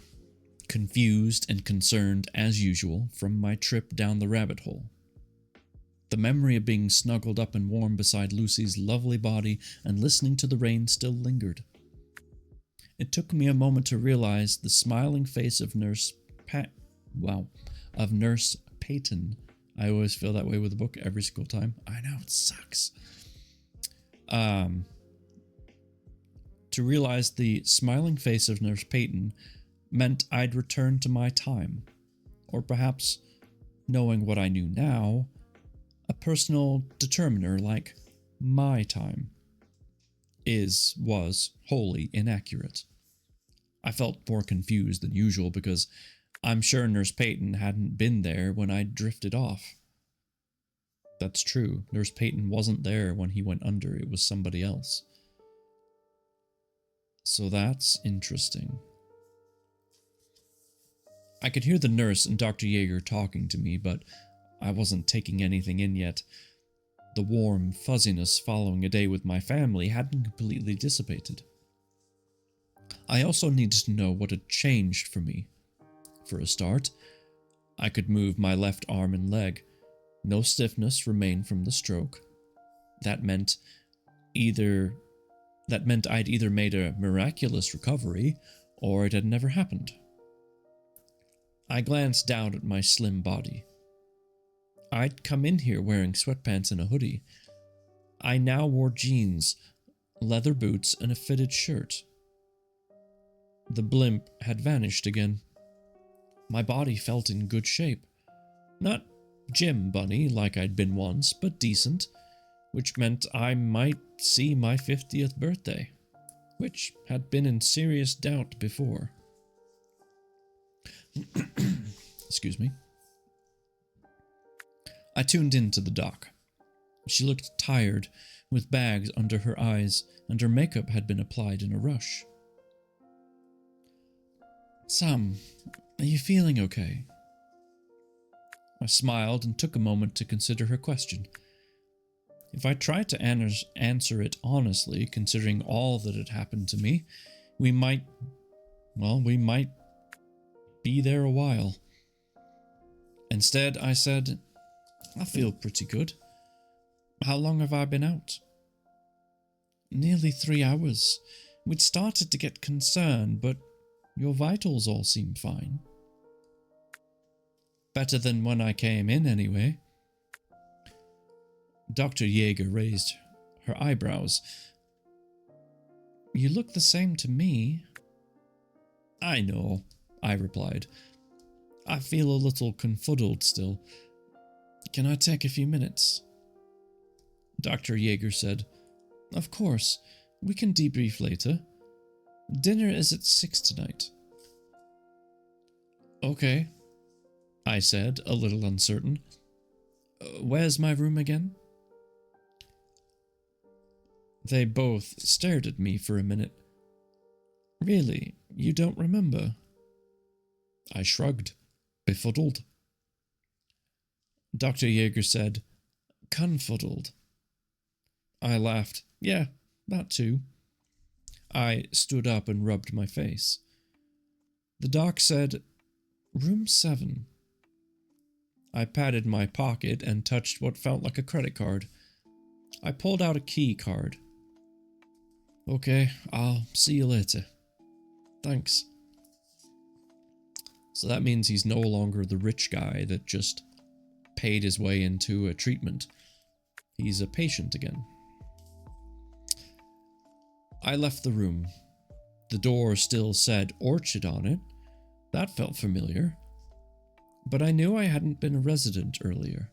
confused and concerned as usual, from my trip down the rabbit hole. The memory of being snuggled up and warm beside Lucy's lovely body and listening to the rain still lingered. It took me a moment to realize the smiling face of Nurse Peyton. I always feel that way with a book every single time. I know, it sucks. To realize the smiling face of Nurse Peyton meant I'd returned to my time. Or perhaps, knowing what I knew now, a personal determiner like my time was wholly inaccurate. I felt more confused than usual because I'm sure Nurse Peyton hadn't been there when I drifted off. That's true. Nurse Peyton wasn't there when he went under. It was somebody else. So that's interesting. I could hear the nurse and Dr. Yeager talking to me, but I wasn't taking anything in yet. The warm fuzziness following a day with my family hadn't completely dissipated. I also needed to know what had changed for me. For a start, I could move my left arm and leg. No stiffness remained from the stroke. That meant I'd either made a miraculous recovery, or it had never happened. I glanced down at my slim body. I'd come in here wearing sweatpants and a hoodie. I now wore jeans, leather boots, and a fitted shirt. The blimp had vanished again. My body felt in good shape. Not gym bunny like I'd been once, but decent, which meant I might see my 50th birthday, which had been in serious doubt before. Excuse me. I tuned into the doc. She looked tired, with bags under her eyes, and her makeup had been applied in a rush. Sam, are you feeling okay? I smiled and took a moment to consider her question. If I tried to answer it honestly, considering all that had happened to me, we might be there a while. Instead, I said, I feel pretty good. How long have I been out? Nearly 3 hours. We'd started to get concerned, but your vitals all seem fine. Better than when I came in, anyway. Dr. Yeager raised her eyebrows. You look the same to me. I know. I replied. I feel a little confuddled still. Can I take a few minutes? Dr. Yeager said, Of course, we can debrief later. Dinner is at 6 tonight. Okay, I said, a little uncertain. Where's my room again? They both stared at me for a minute. Really, you don't remember? I shrugged, befuddled. Dr. Yeager said, Confuddled. I laughed. Yeah, that too. I stood up and rubbed my face. The doc said, Room 7. I patted my pocket and touched what felt like a credit card. I pulled out a key card. Okay, I'll see you later. Thanks. So that means he's no longer the rich guy that just paid his way into a treatment. He's a patient again. I left the room. The door still said Orchid on it. That felt familiar. But I knew I hadn't been a resident earlier.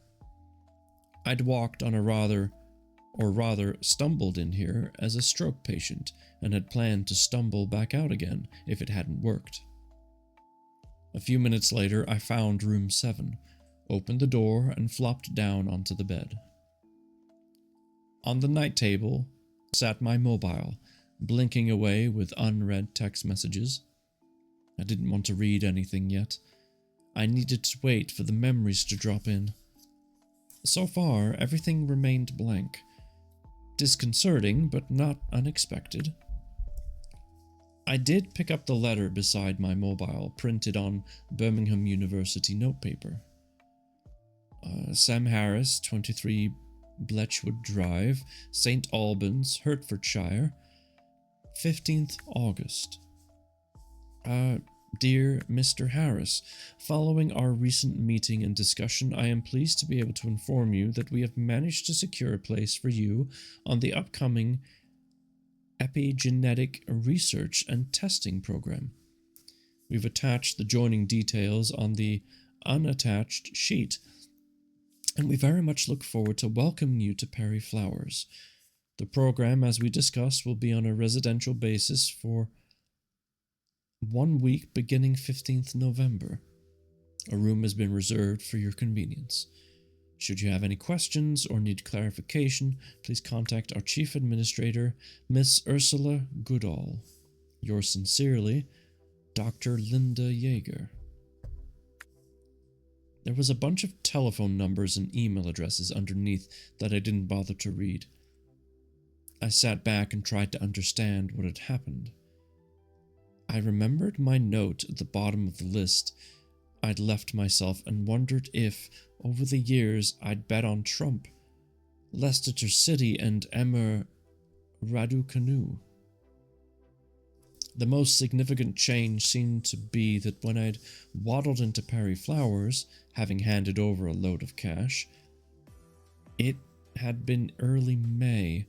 I'd walked on a rather stumbled in here as a stroke patient and had planned to stumble back out again if it hadn't worked. A few minutes later, I found room 7, opened the door, and flopped down onto the bed. On the night table sat my mobile, blinking away with unread text messages. I didn't want to read anything yet. I needed to wait for the memories to drop in. So far, everything remained blank. Disconcerting, but not unexpected. I did pick up the letter beside my mobile, printed on Birmingham University notepaper. Sam Harris, 23 Bletchwood Drive, St. Albans, Hertfordshire, 15th August. Dear Mr. Harris, following our recent meeting and discussion, I am pleased to be able to inform you that we have managed to secure a place for you on the upcoming epigenetic research and testing program. We've attached the joining details on the unattached sheet, and we very much look forward to welcoming you to Perry Flowers. The program, as we discussed, will be on a residential basis for 1 week beginning 15th November. A room has been reserved for your convenience. Should you have any questions or need clarification, please contact our Chief Administrator, Miss Ursula Goodall. Yours sincerely, Dr. Linda Yeager. There was a bunch of telephone numbers and email addresses underneath that I didn't bother to read. I sat back and tried to understand what had happened. I remembered my note at the bottom of the list I'd left myself and wondered if, over the years, I'd bet on Trump, Leicester City, and Emma Raducanu. The most significant change seemed to be that when I'd waddled into Perry Flowers, having handed over a load of cash, it had been early May,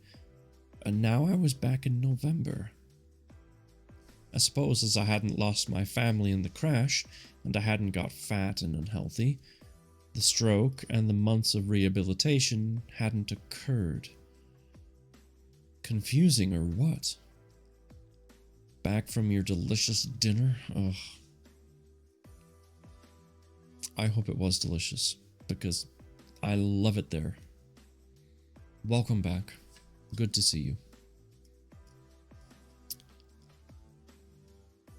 and now I was back in November. I suppose as I hadn't lost my family in the crash, and I hadn't got fat and unhealthy, the stroke and the months of rehabilitation hadn't occurred. Confusing or what? Back from your delicious dinner? Ugh. I hope it was delicious, because I love it there. Welcome back. Good to see you.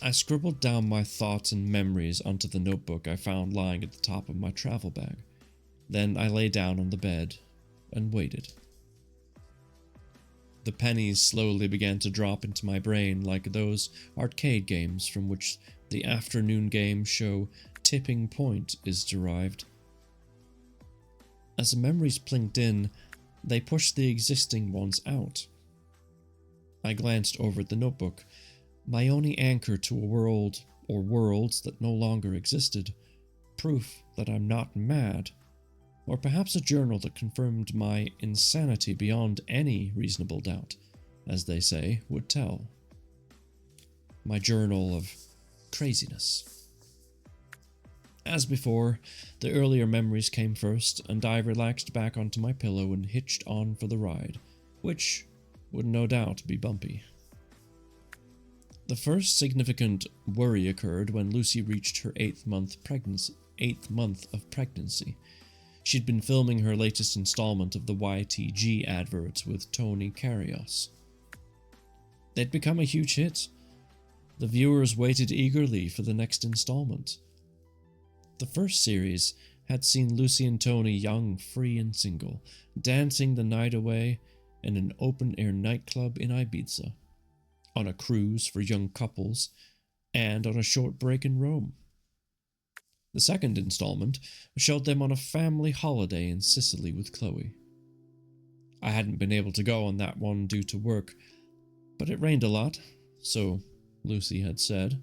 I scribbled down my thoughts and memories onto the notebook I found lying at the top of my travel bag. Then I lay down on the bed and waited. The pennies slowly began to drop into my brain like those arcade games from which the afternoon game show Tipping Point is derived. As the memories plinked in, they pushed the existing ones out. I glanced over at the notebook, my only anchor to a world or worlds that no longer existed, proof that I'm not mad, or perhaps a journal that confirmed my insanity beyond any reasonable doubt, as they say, would tell. My journal of craziness. As before, the earlier memories came first, and I relaxed back onto my pillow and hitched on for the ride, which would no doubt be bumpy. The first significant worry occurred when Lucy reached her eighth month of pregnancy. She'd been filming her latest installment of the YTG adverts with Tony Carrios. They'd become a huge hit. The viewers waited eagerly for the next installment. The first series had seen Lucy and Tony young, free and single, dancing the night away in an open-air nightclub in Ibiza, on a cruise for young couples, and on a short break in Rome. The second installment showed them on a family holiday in Sicily with Chloe. I hadn't been able to go on that one due to work, but it rained a lot, so Lucy had said.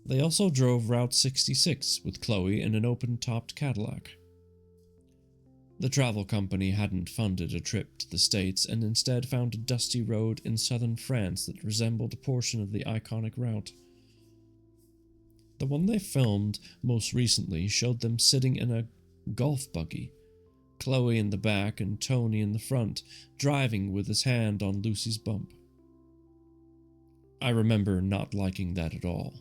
They also drove Route 66 with Chloe in an open-topped Cadillac. The travel company hadn't funded a trip to the States and instead found a dusty road in southern France that resembled a portion of the iconic route. The one they filmed most recently showed them sitting in a golf buggy, Chloe in the back and Tony in the front, driving with his hand on Lucy's bump. I remember not liking that at all,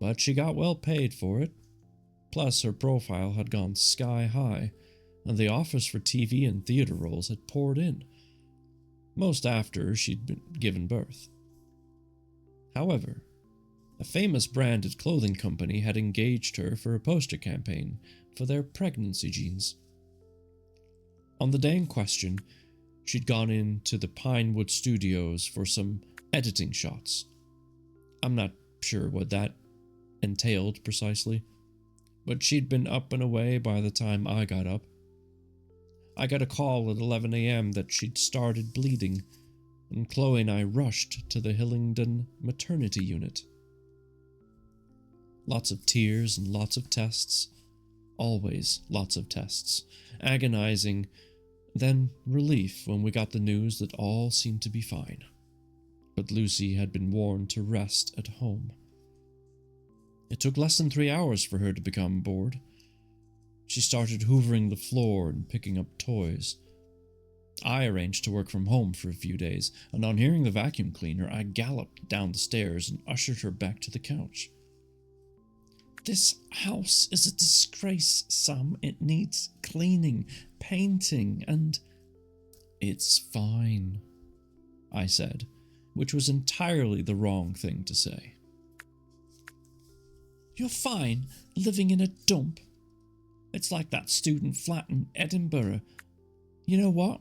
but she got well paid for it. Plus, her profile had gone sky high, and the offers for TV and theater roles had poured in, most after she'd been given birth. However, a famous branded clothing company had engaged her for a poster campaign for their pregnancy jeans. On the day in question, she'd gone into the Pinewood Studios for some editing shots. I'm not sure what that entailed precisely, but she'd been up and away by the time I got up. I got a call at 11 a.m. that she'd started bleeding, and Chloe and I rushed to the Hillingdon maternity unit. Lots of tears and lots of tests. Always lots of tests. Agonizing, then relief when we got the news that all seemed to be fine. But Lucy had been warned to rest at home. It took less than 3 hours for her to become bored. She started hoovering the floor and picking up toys. I arranged to work from home for a few days, and on hearing the vacuum cleaner, I galloped down the stairs and ushered her back to the couch. "This house is a disgrace, Sam. It needs cleaning, painting, and—" "It's fine," I said, which was entirely the wrong thing to say. "You're fine living in a dump. It's like that student flat in Edinburgh. You know what?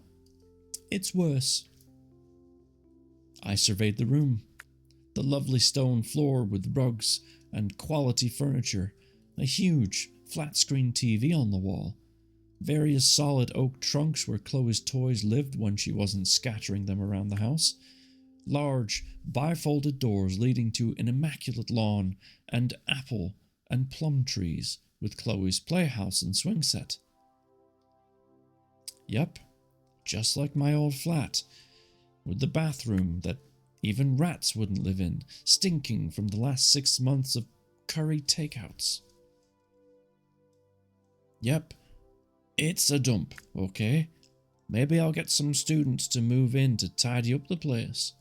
It's worse." I surveyed the room. The lovely stone floor with rugs and quality furniture, a huge flat-screen TV on the wall, various solid oak trunks where Chloe's toys lived when she wasn't scattering them around the house, large bifolded doors leading to an immaculate lawn, and apple and plum trees with Chloe's playhouse and swing set. Yep, just like my old flat, with the bathroom that even rats wouldn't live in, stinking from the last 6 months of curry takeouts. Yep, it's a dump, okay? Maybe I'll get some students to move in to tidy up the place.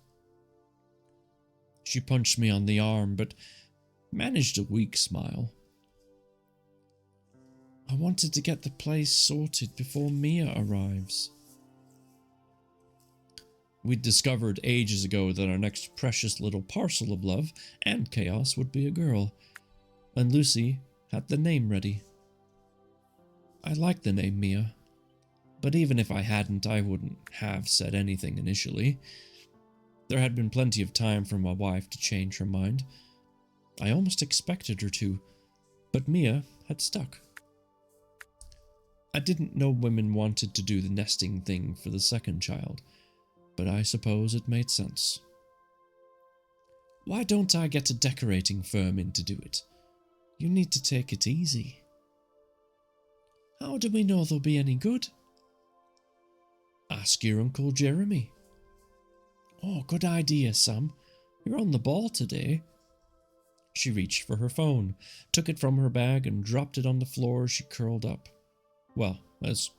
She punched me on the arm, but managed a weak smile. "I wanted to get the place sorted before Mia arrives." We'd discovered ages ago that our next precious little parcel of love and chaos would be a girl, and Lucy had the name ready. I liked the name Mia, but even if I hadn't, I wouldn't have said anything initially. There had been plenty of time for my wife to change her mind. I almost expected her to, but Mia had stuck. I didn't know women wanted to do the nesting thing for the second child, but I suppose it made sense. Why don't I get a decorating firm in to do it? You need to take it easy. How do we know they'll be any good? Ask your Uncle Jeremy. Oh, good idea, Sam. You're on the ball today. She reached for her phone, took it from her bag, and dropped it on the floor as she curled up. Well, as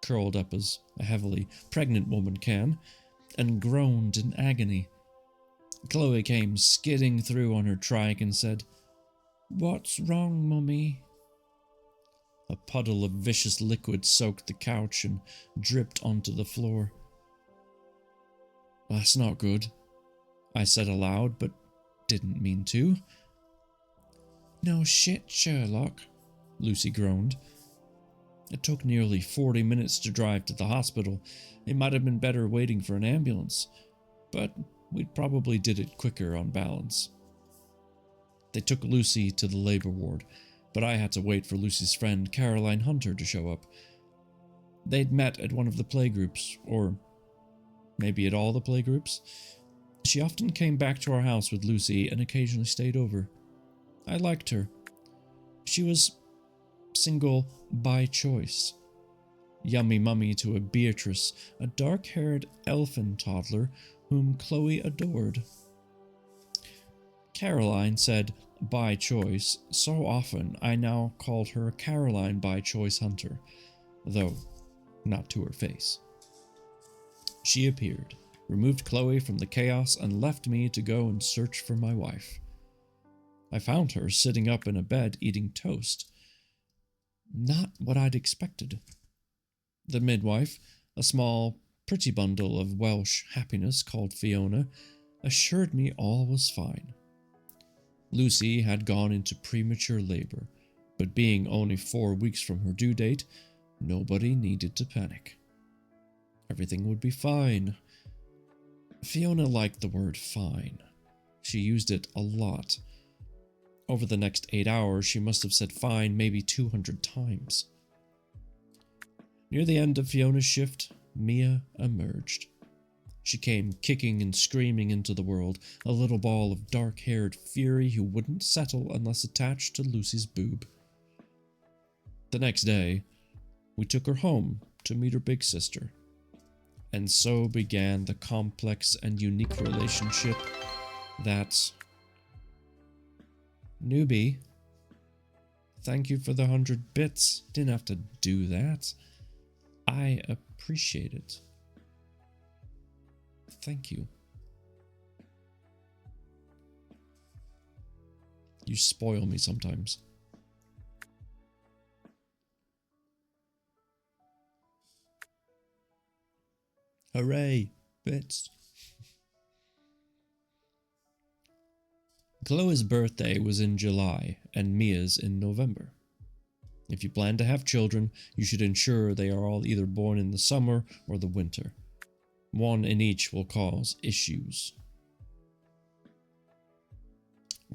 curled up as a heavily pregnant woman can, and groaned in agony. Chloe came skidding through on her trike and said, "What's wrong, Mummy?" A puddle of vicious liquid soaked the couch and dripped onto the floor. "That's not good," I said aloud, but didn't mean to. "No shit, Sherlock," Lucy groaned. It took nearly 40 minutes to drive to the hospital. It might have been better waiting for an ambulance, but we probably did it quicker on balance. They took Lucy to the labor ward, but I had to wait for Lucy's friend Caroline Hunter to show up. They'd met at one of the playgroups, or maybe at all the playgroups. She often came back to our house with Lucy and occasionally stayed over. I liked her. She was single by choice. Yummy mummy to a Beatrice, a dark-haired elfin toddler whom Chloe adored. Caroline said by choice so often I now called her Caroline by choice Hunter, though not to her face. She appeared, removed Chloe from the chaos, and left me to go and search for my wife. I found her sitting up in a bed eating toast. Not what I'd expected. The midwife, a small, pretty bundle of Welsh happiness called Fiona, assured me all was fine. Lucy had gone into premature labor, but being only 4 weeks from her due date, nobody needed to panic. Everything would be fine. Fiona liked the word fine. She used it a lot. Over the next 8 hours, she must have said fine maybe 200 times. Near the end of Fiona's shift, Mia emerged. She came kicking and screaming into the world, a little ball of dark-haired fury who wouldn't settle unless attached to Lucy's boob. The next day, we took her home to meet her big sister. And so began the complex and unique relationship that... Newbie, thank you for the 100 bits. Didn't have to do that. I appreciate it. Thank you. You spoil me sometimes. Hooray, bits. Chloe's birthday was in July and Mia's in November. If you plan to have children, you should ensure they are all either born in the summer or the winter. One in each will cause issues.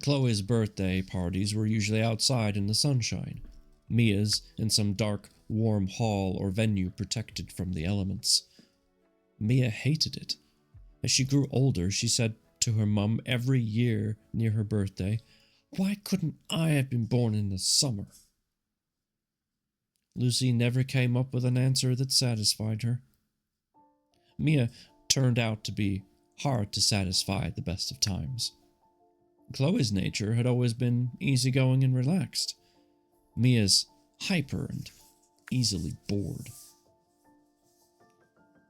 Chloe's birthday parties were usually outside in the sunshine. Mia's in some dark, warm hall or venue protected from the elements. Mia hated it. As she grew older, she said to her mum every year near her birthday, "Why couldn't I have been born in the summer?" Lucy never came up with an answer that satisfied her. Mia turned out to be hard to satisfy at the best of times. Chloe's nature had always been easygoing and relaxed. Mia's hyper and easily bored.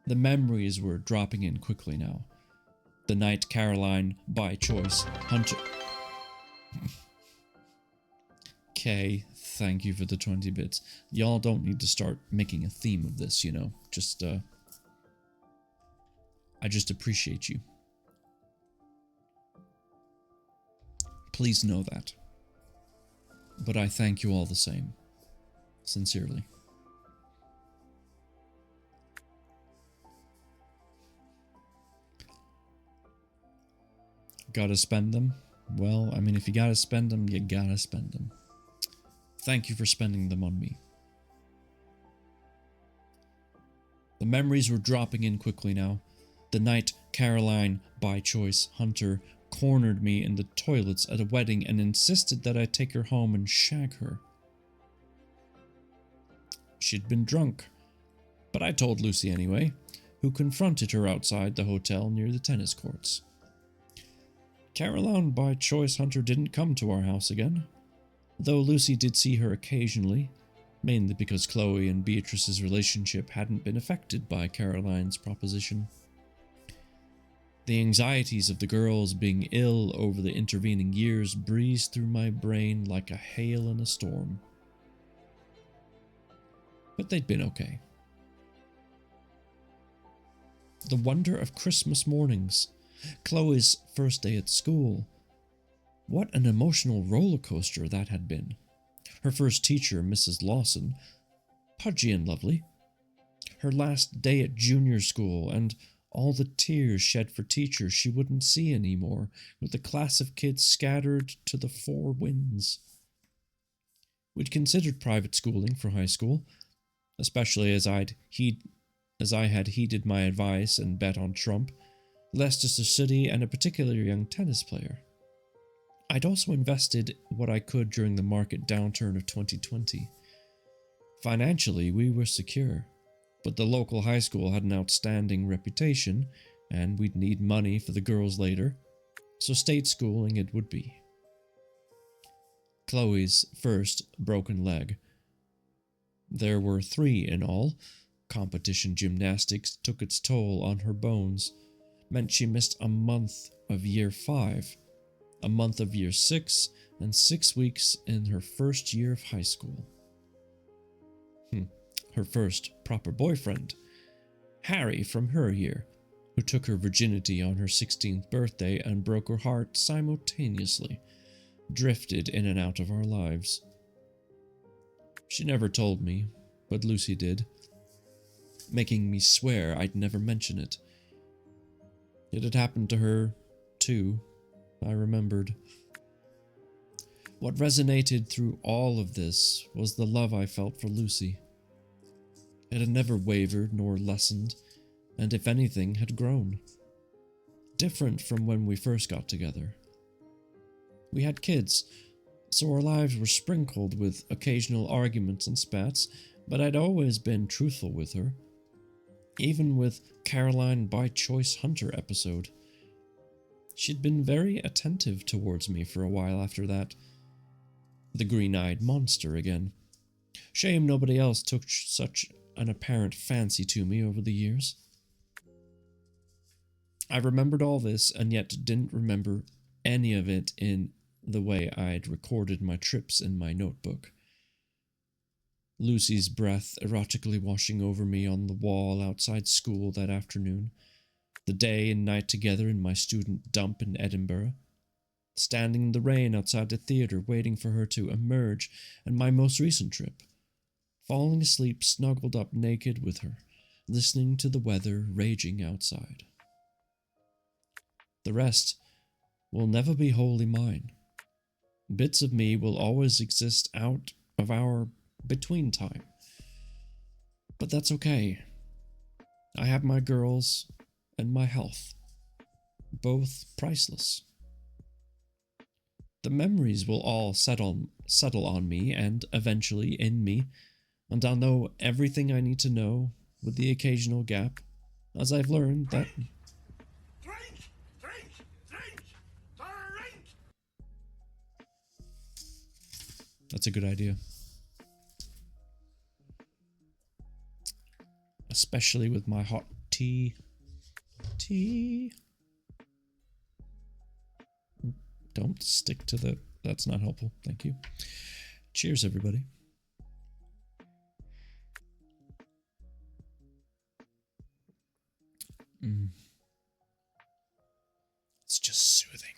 The memories were dropping in quickly now. The night Caroline, by choice, Hunter... Okay, thank you for the 20 bits. Y'all don't need to start making a theme of this, you know. I just appreciate you. Please know that. But I thank you all the same. Sincerely. Gotta spend them? Well, I mean, if you gotta spend them, you gotta spend them. Thank you for spending them on me. The memories were dropping in quickly now. The night Caroline, by choice, Hunter, cornered me in the toilets at a wedding and insisted that I take her home and shag her. She'd been drunk, but I told Lucy anyway, who confronted her outside the hotel near the tennis courts. Caroline by choice Hunter didn't come to our house again, though Lucy did see her occasionally, mainly because Chloe and Beatrice's relationship hadn't been affected by Caroline's proposition. The anxieties of the girls being ill over the intervening years breezed through my brain like a hail in a storm. But they'd been okay. The wonder of Christmas mornings, Chloe's first day at school. What an emotional roller coaster that had been. Her first teacher, Mrs. Lawson, pudgy and lovely. Her last day at junior school, and all the tears shed for teachers she wouldn't see anymore, with the class of kids scattered to the four winds. We'd considered private schooling for high school, especially as I had heeded my advice and bet on Trump, Leicester City, and a particular young tennis player. I'd also invested what I could during the market downturn of 2020. Financially, we were secure, but the local high school had an outstanding reputation, and we'd need money for the girls later, so state schooling it would be. Chloe's first broken leg. There were 3 in all. Competition gymnastics took its toll on her bones, meant she missed a month of year 5, a month of year 6, and 6 weeks in her first year of high school. Her first proper boyfriend, Harry from her year, who took her virginity on her 16th birthday and broke her heart simultaneously, drifted in and out of our lives. She never told me, but Lucy did, making me swear I'd never mention it. It had happened to her, too, I remembered. What resonated through all of this was the love I felt for Lucy. It had never wavered nor lessened, and if anything, had grown. Different from when we first got together. We had kids, so our lives were sprinkled with occasional arguments and spats, but I'd always been truthful with her. Even with Caroline by choice Hunter episode. She'd been very attentive towards me for a while after that. The green-eyed monster again. Shame nobody else took such an apparent fancy to me over the years. I remembered all this and yet didn't remember any of it in the way I'd recorded my trips in my notebook. Lucy's breath erotically washing over me on the wall outside school that afternoon, the day and night together in my student dump in Edinburgh, standing in the rain outside the theatre waiting for her to emerge, and my most recent trip, falling asleep snuggled up naked with her, listening to the weather raging outside. The rest will never be wholly mine. Bits of me will always exist out of our between time. But that's okay. I have my girls and my health, both priceless. The memories will all settle on me and eventually in me, and I'll know everything I need to know with the occasional gap, as I've learned that... Drink! That's a good idea. Especially with my hot tea. Don't stick to the... That's not helpful. Thank you. Cheers, everybody. It's just soothing.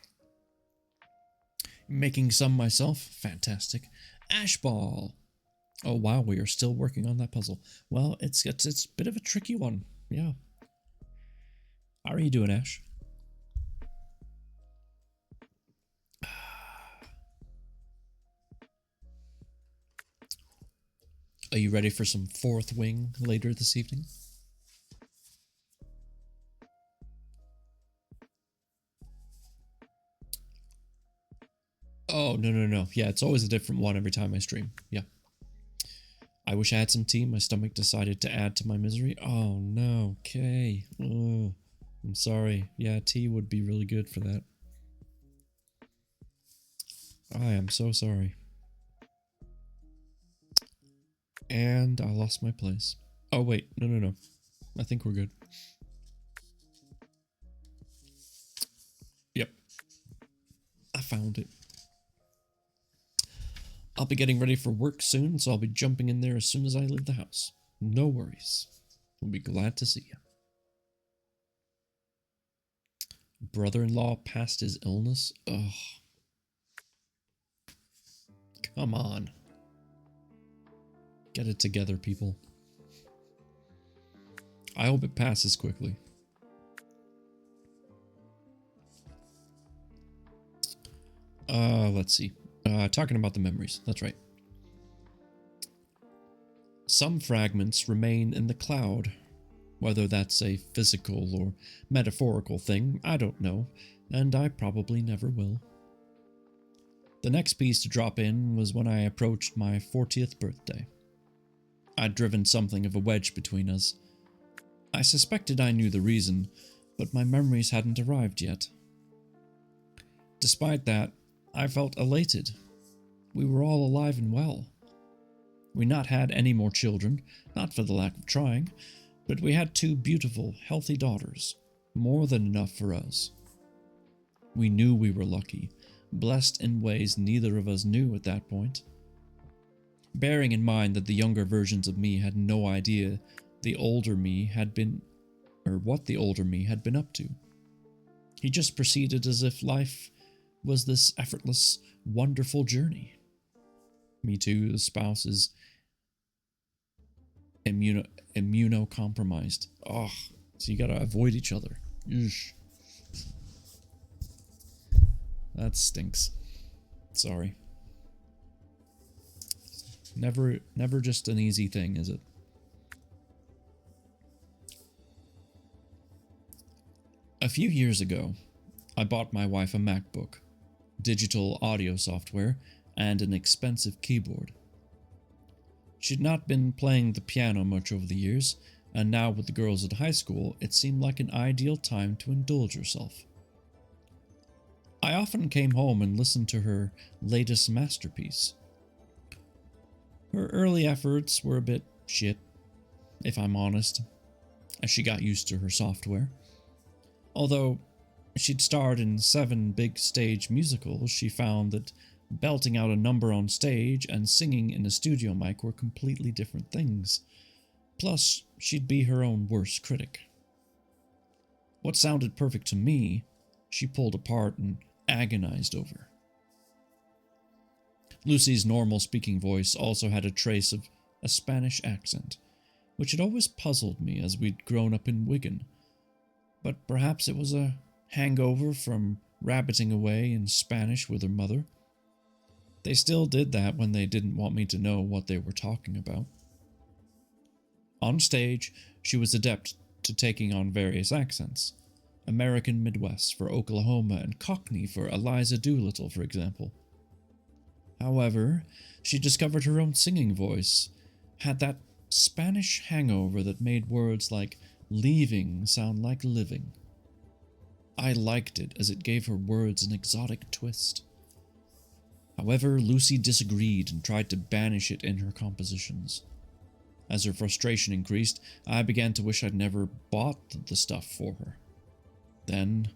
Making some myself. Fantastic. Ash ball. Oh, wow, we are still working on that puzzle. Well, it's a bit of a tricky one. Yeah. How are you doing, Ash? Are you ready for some Fourth Wing later this evening? Oh, no. Yeah, it's always a different one every time I stream. Yeah. I wish I had some tea. My stomach decided to add to my misery. Oh, no. Okay. Oh, I'm sorry. Yeah, tea would be really good for that. I am so sorry. And I lost my place. Oh, wait. No. I think we're good. Yep. I found it. I'll be getting ready for work soon, so I'll be jumping in there as soon as I leave the house. No worries. We'll be glad to see you. Brother-in-law passed his illness? Ugh. Come on. Get it together, people. I hope it passes quickly. Let's see. Talking about the memories. That's right. Some fragments remain in the cloud. Whether that's a physical or metaphorical thing, I don't know, and I probably never will. The next piece to drop in was when I approached my 40th birthday. I'd driven something of a wedge between us. I suspected I knew the reason, but my memories hadn't arrived yet. Despite that, I felt elated. We were all alive and well. We not had any more children, not for the lack of trying, but we had 2 beautiful, healthy daughters, more than enough for us. We knew we were lucky, blessed in ways neither of us knew at that point. Bearing in mind that the younger versions of me had no idea the older me had been, or what the older me had been up to. He just proceeded as if life was this effortless, wonderful journey. Me too, the spouse is immunocompromised. Oh, so you gotta avoid each other. Eesh. That stinks. Sorry. Never just an easy thing, is it? A few years ago, I bought my wife a MacBook, digital audio software, and an expensive keyboard. She'd not been playing the piano much over the years, and now with the girls at high school, it seemed like an ideal time to indulge herself. I often came home and listened to her latest masterpiece. Her early efforts were a bit shit, if I'm honest, as she got used to her software. Although she'd starred in 7 big stage musicals, she found that belting out a number on stage and singing in a studio mic were completely different things. Plus, she'd be her own worst critic. What sounded perfect to me, she pulled apart and agonized over. Lucy's normal speaking voice also had a trace of a Spanish accent, which had always puzzled me as we'd grown up in Wigan. But perhaps it was a hangover from rabbiting away in Spanish with her mother. They still did that when they didn't want me to know what they were talking about. On stage, she was adept to taking on various accents. American Midwest for Oklahoma and Cockney for Eliza Doolittle, for example. However, she discovered her own singing voice had that Spanish hangover that made words like leaving sound like living. I liked it as it gave her words an exotic twist. However, Lucy disagreed and tried to banish it in her compositions. As her frustration increased, I began to wish I'd never bought the stuff for her. Then,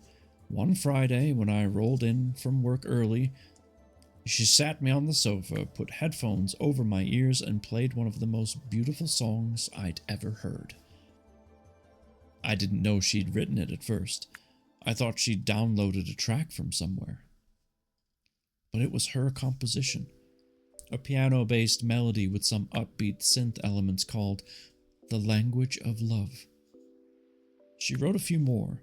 one Friday, when I rolled in from work early, she sat me on the sofa, put headphones over my ears, and played one of the most beautiful songs I'd ever heard. I didn't know she'd written it at first. I thought she'd downloaded a track from somewhere. But it was her composition, a piano-based melody with some upbeat synth elements called The Language of Love. She wrote a few more,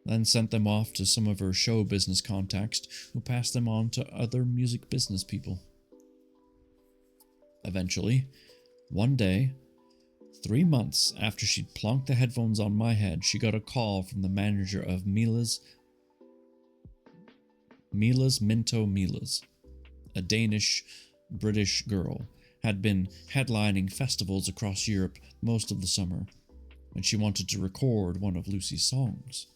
then sent them off to some of her show business contacts who passed them on to other music business people. Eventually, one day, 3 months after she'd plonked the headphones on my head, she got a call from the manager of Mila's Minto Mila's, a Danish-British girl, had been headlining festivals across Europe most of the summer, and she wanted to record one of Lucy's songs.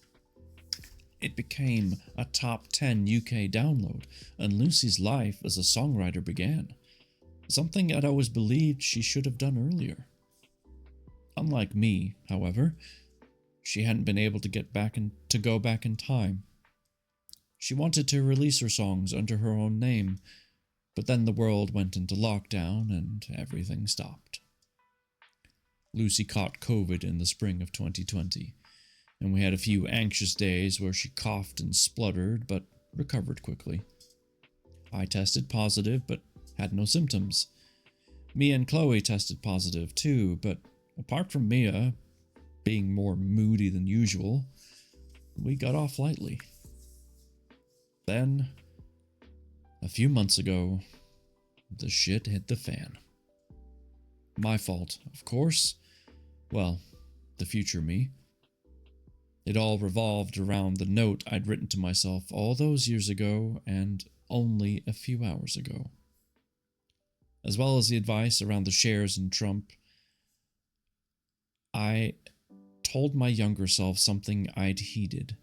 It became a top 10 UK download, and Lucy's life as a songwriter began. Something I'd always believed she should have done earlier. Unlike me, however, she hadn't been able to go back in time. She wanted to release her songs under her own name, but then the world went into lockdown and everything stopped. Lucy caught COVID in the spring of 2020, and we had a few anxious days where she coughed and spluttered, but recovered quickly. I tested positive, but had no symptoms. Mia and Chloe tested positive too, but apart from Mia being more moody than usual, we got off lightly. Then, a few months ago, the shit hit the fan. My fault, of course. Well, the future me. It all revolved around the note I'd written to myself all those years ago and only a few hours ago. As well as the advice around the shares in Trump, I told my younger self something I'd heeded.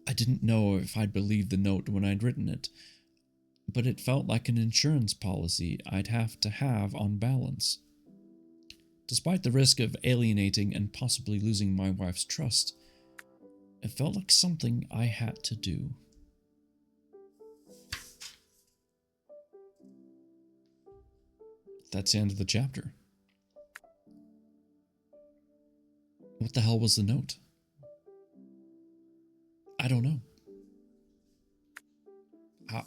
I didn't know if I'd believe the note when I'd written it, but it felt like an insurance policy I'd have to have on balance. Despite the risk of alienating and possibly losing my wife's trust, it felt like something I had to do. That's the end of the chapter. What the hell was the note? I don't know.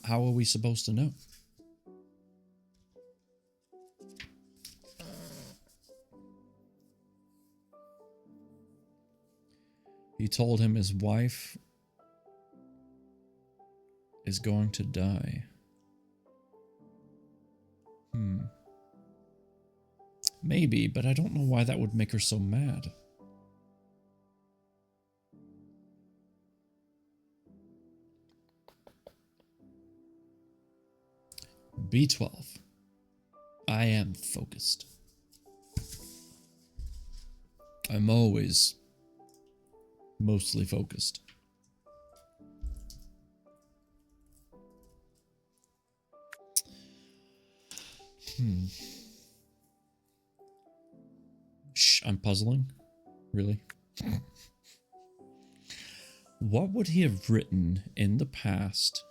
How are we supposed to know? He told him his wife is going to die. Maybe, but I don't know why that would make her so mad. B12. I am focused. I'm always mostly focused. Shh, I'm puzzling. Really? What would he have written in the past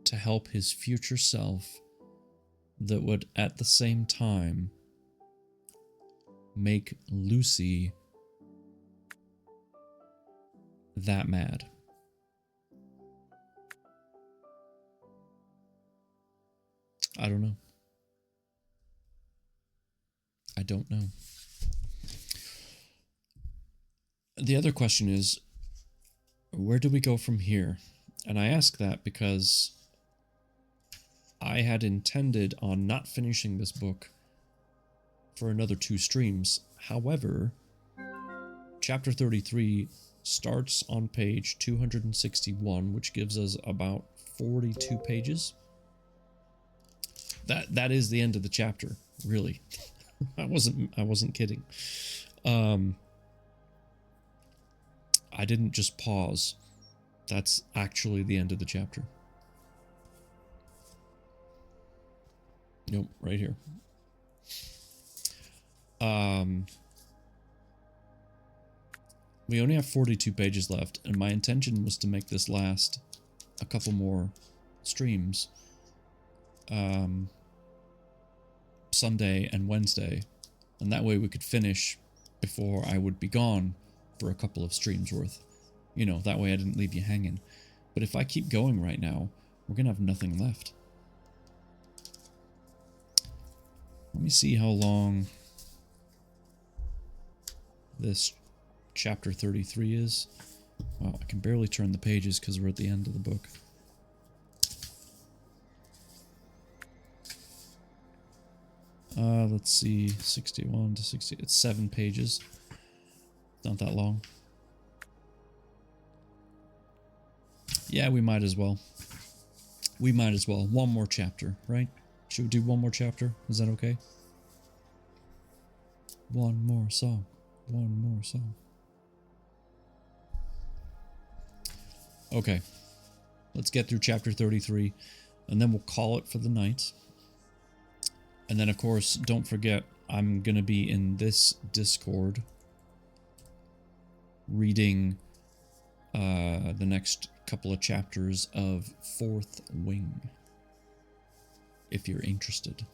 to help his future self that would at the same time make Lucy that mad? I don't know. I don't know. The other question is, where do we go from here? And I ask that because I had intended on not finishing this book for another 2 streams. However, chapter 33 starts on page 261, which gives us about 42 pages. That is the end of the chapter, really. I wasn't kidding. I didn't just pause. That's actually the end of the chapter. Nope, right here. We only have 42 pages left, and my intention was to make this last a couple more streams. Sunday and Wednesday, and that way we could finish before I would be gone for a couple of streams worth. You know, that way I didn't leave you hanging. But if I keep going right now, we're gonna have nothing left. Let me see how long this chapter 33 is. Wow, I can barely turn the pages because we're at the end of the book. Let's see, 61 to 60, it's 7 pages. Not that long. Yeah, we might as well. We might as well. One more chapter, right? Should we do one more chapter? Is that okay? One more song. One more song. Okay. Let's get through chapter 33, and then we'll call it for the night. And then, of course, don't forget, I'm going to be in this Discord reading the next couple of chapters of Fourth Wing, if you're interested.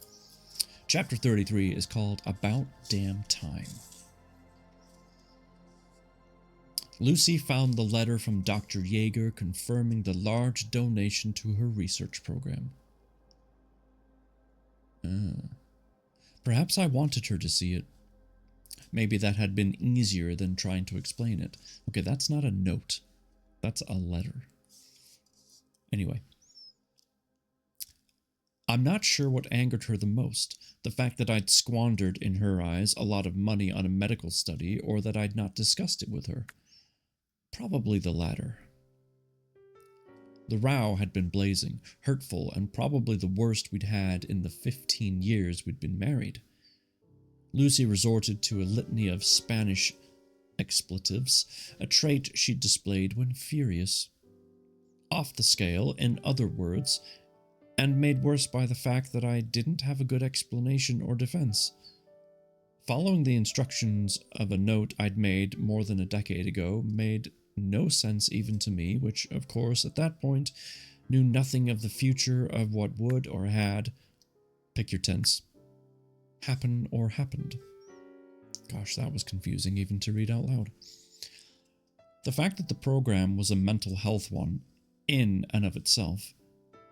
Chapter 33 is called About Damn Time. Lucy found the letter from Dr. Yeager confirming the large donation to her research program. Perhaps I wanted her to see it. Maybe that had been easier than trying to explain it. Okay, that's not a note. That's a letter. Anyway. I'm not sure what angered her the most. The fact that I'd squandered, in her eyes, a lot of money on a medical study, or that I'd not discussed it with her. Probably the latter. The row had been blazing, hurtful, and probably the worst we'd had in the 15 years we'd been married. Lucy resorted to a litany of Spanish expletives, a trait she'd displayed when furious. Off the scale, in other words, and made worse by the fact that I didn't have a good explanation or defense. Following the instructions of a note I'd made more than a decade ago made no sense even to me, which, of course, at that point, knew nothing of the future of what would or had, pick your tense, happen or happened. Gosh, that was confusing even to read out loud. The fact that the program was a mental health one, in and of itself,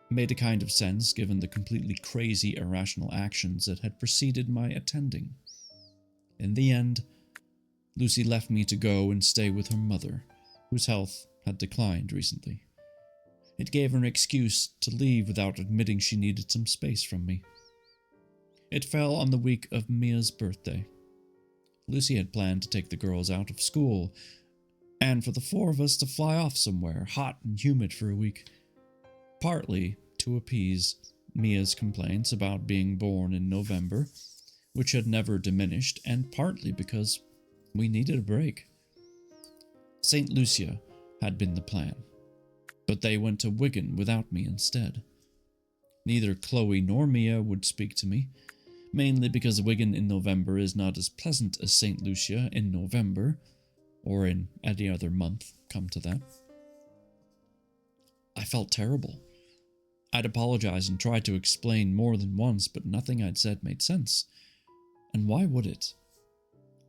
made a kind of sense given the completely crazy irrational actions that had preceded my attending. In the end, Lucy left me to go and stay with her mother, whose health had declined recently. It gave her an excuse to leave without admitting she needed some space from me. It fell on the week of Mia's birthday. Lucy had planned to take the girls out of school, and for the four of us to fly off somewhere hot and humid for a week, partly to appease Mia's complaints about being born in November, which had never diminished, and partly because we needed a break. St. Lucia had been the plan, but they went to Wigan without me instead. Neither Chloe nor Mia would speak to me, mainly because Wigan in November is not as pleasant as St. Lucia in November, or in any other month, come to that. I felt terrible. I'd apologized and tried to explain more than once, but nothing I'd said made sense. And why would it?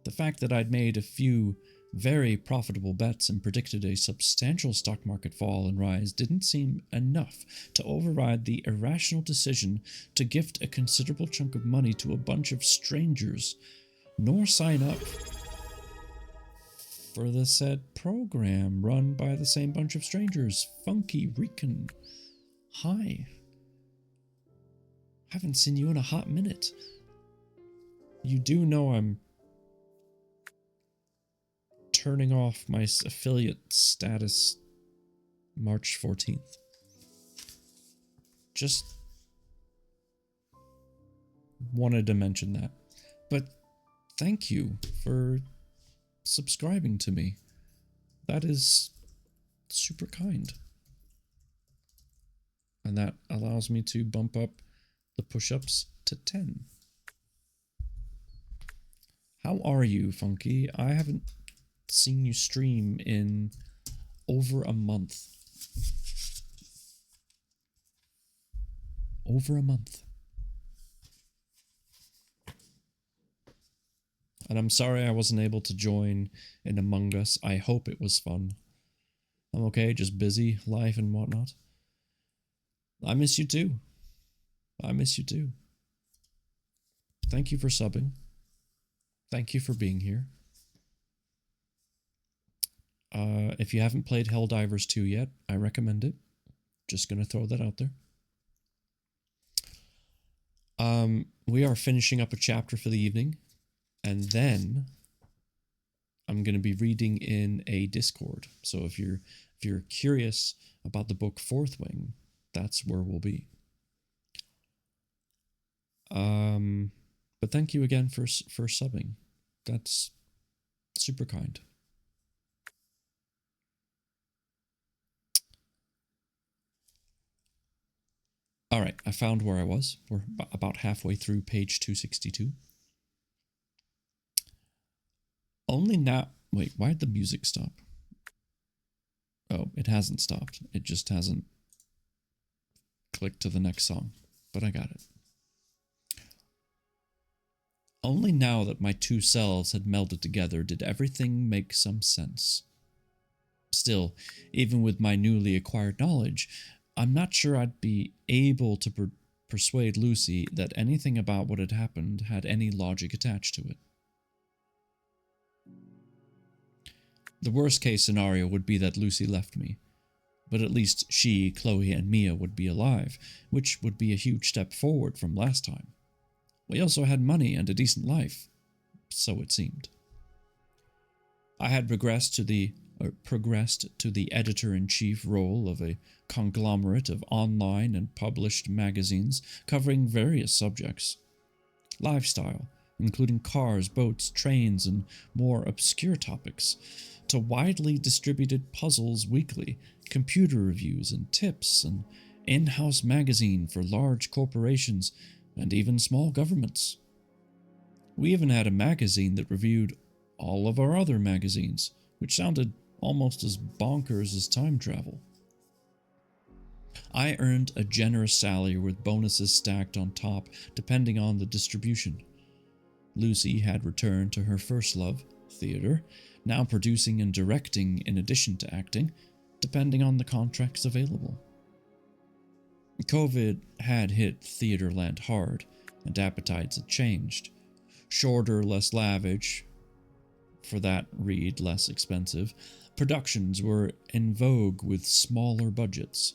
The fact that I'd made a few very profitable bets and predicted a substantial stock market fall and rise didn't seem enough to override the irrational decision to gift a considerable chunk of money to a bunch of strangers, nor sign up for the said program run by the same bunch of strangers. Funky Rican. Hi. Haven't seen you in a hot minute. You do know I'm turning off my affiliate status March 14th. Just wanted to mention that. But thank you for subscribing to me. That is super kind. And that allows me to bump up the push-ups to 10. How are you, Funky? I haven't seen you stream in over a month. Over a month. And I'm sorry I wasn't able to join in Among Us. I hope it was fun. I'm okay, just busy, life and whatnot. I miss you too. I miss you too. Thank you for subbing. Thank you for being here. If you haven't played Helldivers 2 yet, I recommend it. Just gonna throw that out there. We are finishing up a chapter for the evening, and then I'm gonna be reading in a Discord. So if you're curious about the book Fourth Wing, that's where we'll be. But thank you again for subbing. That's super kind. All right, I found where I was. We're about halfway through page 262. Only now... Wait, why did the music stop? Oh, it hasn't stopped. It just hasn't clicked to the next song. But I got it. Only now that my two selves had melded together did everything make some sense. Still, even with my newly acquired knowledge, I'm not sure I'd be able to persuade Lucy that anything about what had happened had any logic attached to it. The worst case scenario would be that Lucy left me, but at least she, Chloe, and Mia would be alive, which would be a huge step forward from last time. We also had money and a decent life, so it seemed. I had progressed to the editor-in-chief role of a conglomerate of online and published magazines covering various subjects. Lifestyle, including cars, boats, trains, and more obscure topics, to widely distributed puzzles weekly, computer reviews and tips, an in-house magazine for large corporations and even small governments. We even had a magazine that reviewed all of our other magazines, which sounded almost as bonkers as time travel. I earned a generous salary with bonuses stacked on top depending on the distribution. Lucy had returned to her first love, theater, now producing and directing in addition to acting, depending on the contracts available. COVID had hit Theaterland hard, and appetites had changed. Shorter, less lavish, for that read less expensive, productions were in vogue with smaller budgets.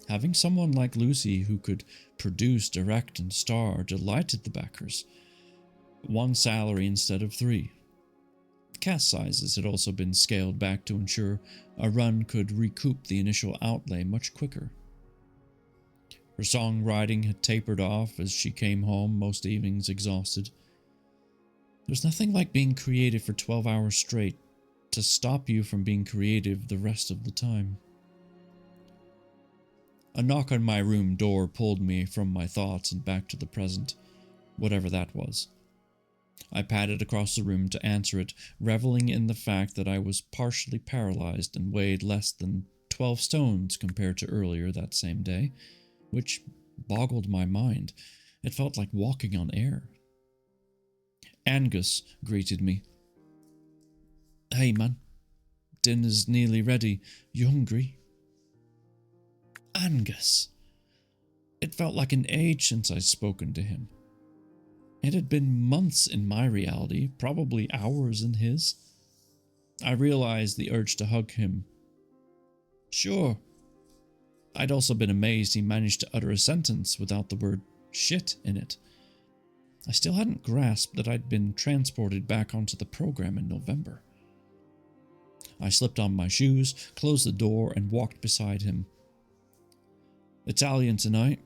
Having someone like Lucy who could produce, direct, and star delighted the backers. One salary instead of 3. Cast sizes had also been scaled back to ensure a run could recoup the initial outlay much quicker. Her songwriting had tapered off as she came home most evenings exhausted. There's nothing like being creative for 12 hours straight to stop you from being creative the rest of the time. A knock on my room door pulled me from my thoughts and back to the present, whatever that was. I padded across the room to answer it, reveling in the fact that I was partially paralyzed and weighed less than 12 stones compared to earlier that same day, which boggled my mind. It felt like walking on air. Angus greeted me. "Hey man, dinner's nearly ready. You hungry?" Angus! It felt like an age since I'd spoken to him. It had been months in my reality, probably hours in his. I realized the urge to hug him. Sure. I'd also been amazed he managed to utter a sentence without the word shit in it. I still hadn't grasped that I'd been transported back onto the program in November. I slipped on my shoes, closed the door, and walked beside him. "Italian tonight?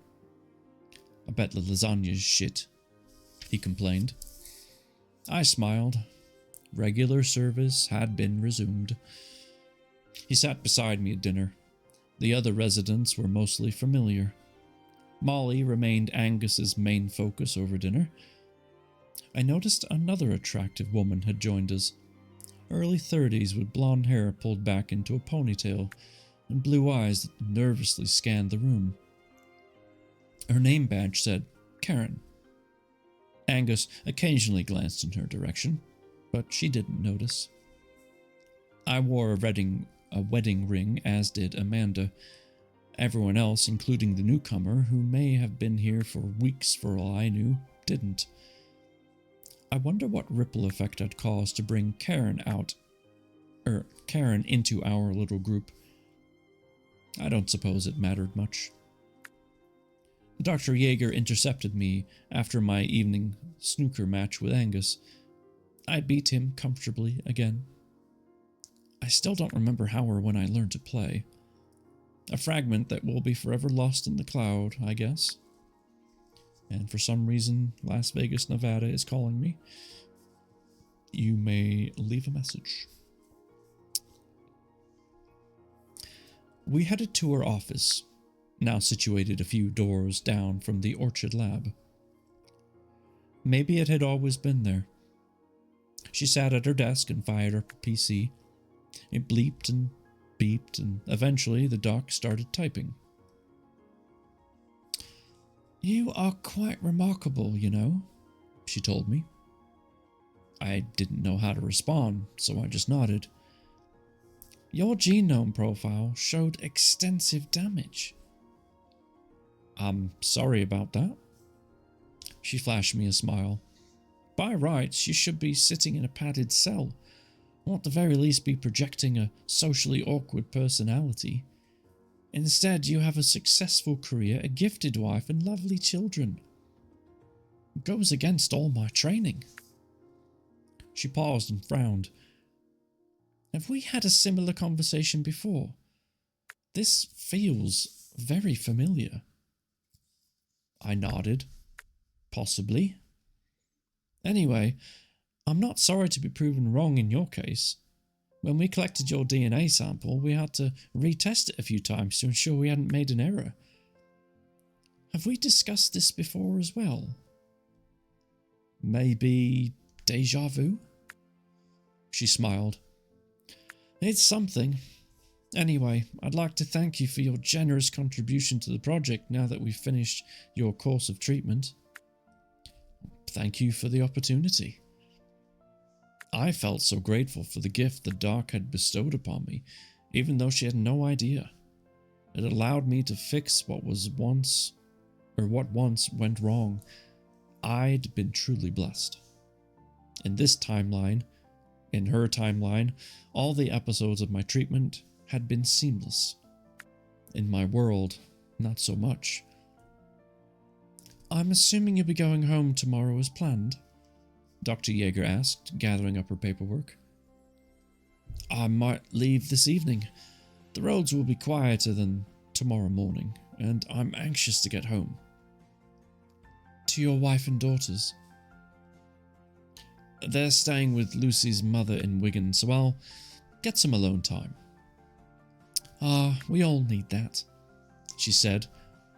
I bet the lasagna's shit," he complained. I smiled. Regular service had been resumed. He sat beside me at dinner. The other residents were mostly familiar. Molly remained Angus's main focus over dinner. I noticed another attractive woman had joined us. Early 30s with blonde hair pulled back into a ponytail and blue eyes that nervously scanned the room. Her name badge said Karen. Angus occasionally glanced in her direction, but she didn't notice. I wore a wedding ring, as did Amanda. Everyone else, including the newcomer, who may have been here for weeks for all I knew, didn't. I wonder what ripple effect I'd cause to bring Karen into our little group. I don't suppose it mattered much. Dr. Yeager intercepted me after my evening snooker match with Angus. I beat him comfortably again. I still don't remember how or when I learned to play. A fragment that will be forever lost in the cloud, I guess. And for some reason, Las Vegas, Nevada is calling me. You may leave a message. We headed to her office. now situated a few doors down from the Orchid Lab. Maybe it had always been there. She sat at her desk and fired up her PC. It bleeped and beeped, and eventually the doc started typing. "You are quite remarkable, you know," she told me. I didn't know how to respond, so I just nodded. "Your genome profile showed extensive damage." "I'm sorry about that." She flashed me a smile. "By rights, you should be sitting in a padded cell, or at the very least be projecting a socially awkward personality. Instead, you have a successful career, a gifted wife, and lovely children. It goes against all my training." She paused and frowned. "Have we had a similar conversation before? This feels very familiar." I nodded. "Possibly. Anyway, I'm not sorry to be proven wrong in your case. When we collected your DNA sample, we had to retest it a few times to ensure we hadn't made an error. Have we discussed this before as well? Maybe déjà vu?" She smiled. "It's something. Anyway, I'd like to thank you for your generous contribution to the project now that we've finished your course of treatment." "Thank you for the opportunity." I felt so grateful for the gift the doc had bestowed upon me, even though she had no idea. It allowed me to fix what once went wrong. I'd been truly blessed. In this timeline, in her timeline, all the episodes of my treatment had been seamless. In my world, not so much. "I'm assuming you'll be going home tomorrow as planned?" Dr. Yeager asked, gathering up her paperwork. "I might leave this evening. The roads will be quieter than tomorrow morning, and I'm anxious to get home." "To your wife and daughters?" "They're staying with Lucy's mother in Wigan, so I'll get some alone time." "Ah, we all need that," she said,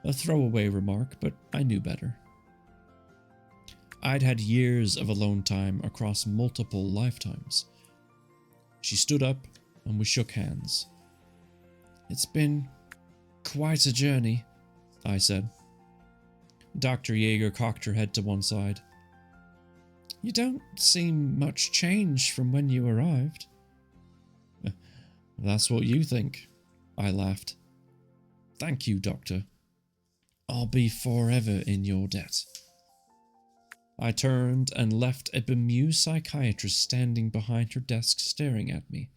a throwaway remark, but I knew better. I'd had years of alone time across multiple lifetimes. She stood up and we shook hands. "It's been quite a journey," I said. Dr. Yeager cocked her head to one side. "You don't seem much changed from when you arrived." "That's what you think," I laughed. "Thank you, Doctor. I'll be forever in your debt." I turned and left a bemused psychiatrist standing behind her desk staring at me.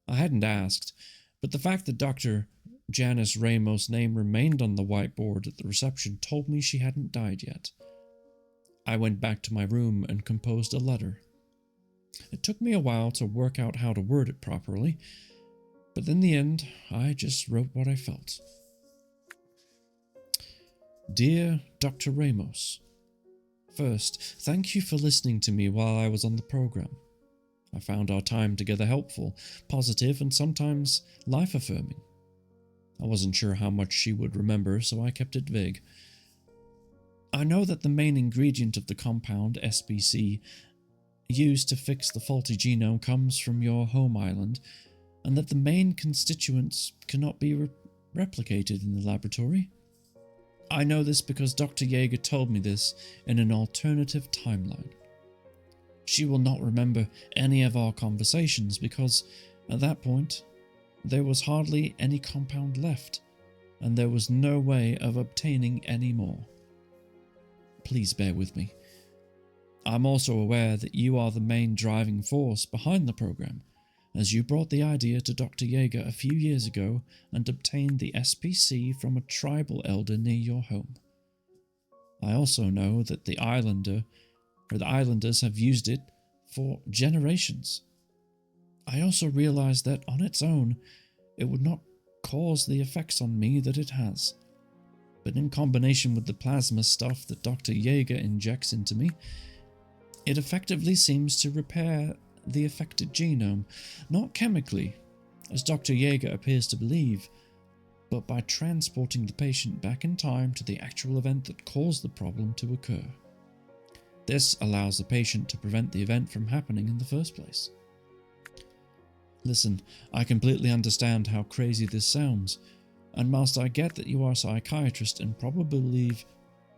I hadn't asked, but the fact that Dr. Janice Ramos' name remained on the whiteboard at the reception told me she hadn't died yet. I went back to my room and composed a letter. It took me a while to work out how to word it properly, but in the end, I just wrote what I felt. "Dear Dr. Ramos, first, thank you for listening to me while I was on the program. I found our time together helpful, positive, and sometimes life-affirming. I wasn't sure how much she would remember, so I kept it vague. I know that the main ingredient of the compound, SBC, used to fix the faulty genome comes from your home island, and that the main constituents cannot be replicated in the laboratory. I know this because Dr. Yeager told me this in an alternative timeline. She will not remember any of our conversations because, at that point, there was hardly any compound left, and there was no way of obtaining any more. Please bear with me. I'm also aware that you are the main driving force behind the program, as you brought the idea to Dr. Yeager a few years ago and obtained the SPC from a tribal elder near your home. I also know that the islanders have used it for generations. I also realize that on its own, it would not cause the effects on me that it has. But in combination with the plasma stuff that Dr. Yeager injects into me, it effectively seems to repair the affected genome, not chemically, as Dr. Yeager appears to believe, but by transporting the patient back in time to the actual event that caused the problem to occur. This allows the patient to prevent the event from happening in the first place. Listen, I completely understand how crazy this sounds, and whilst I get that you are a psychiatrist and probably believe,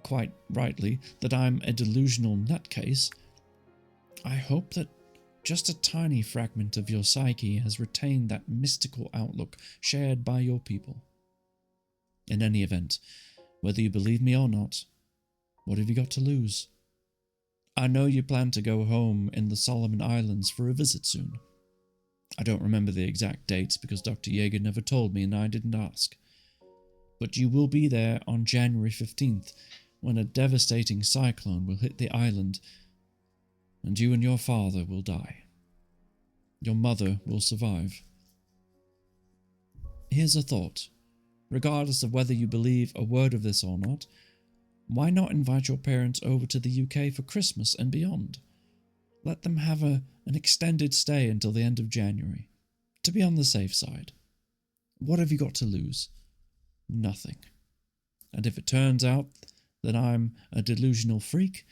quite rightly, that I'm a delusional nutcase, I hope that just a tiny fragment of your psyche has retained that mystical outlook shared by your people. In any event, whether you believe me or not, what have you got to lose? I know you plan to go home in the Solomon Islands for a visit soon. I don't remember the exact dates because Dr. Yeager never told me and I didn't ask. But you will be there on January 15th, when a devastating cyclone will hit the island, and you and your father will die. Your mother will survive. Here's a thought. Regardless of whether you believe a word of this or not, why not invite your parents over to the UK for Christmas and beyond? Let them have an extended stay until the end of January, to be on the safe side. What have you got to lose? Nothing. And if it turns out that I'm a delusional freak,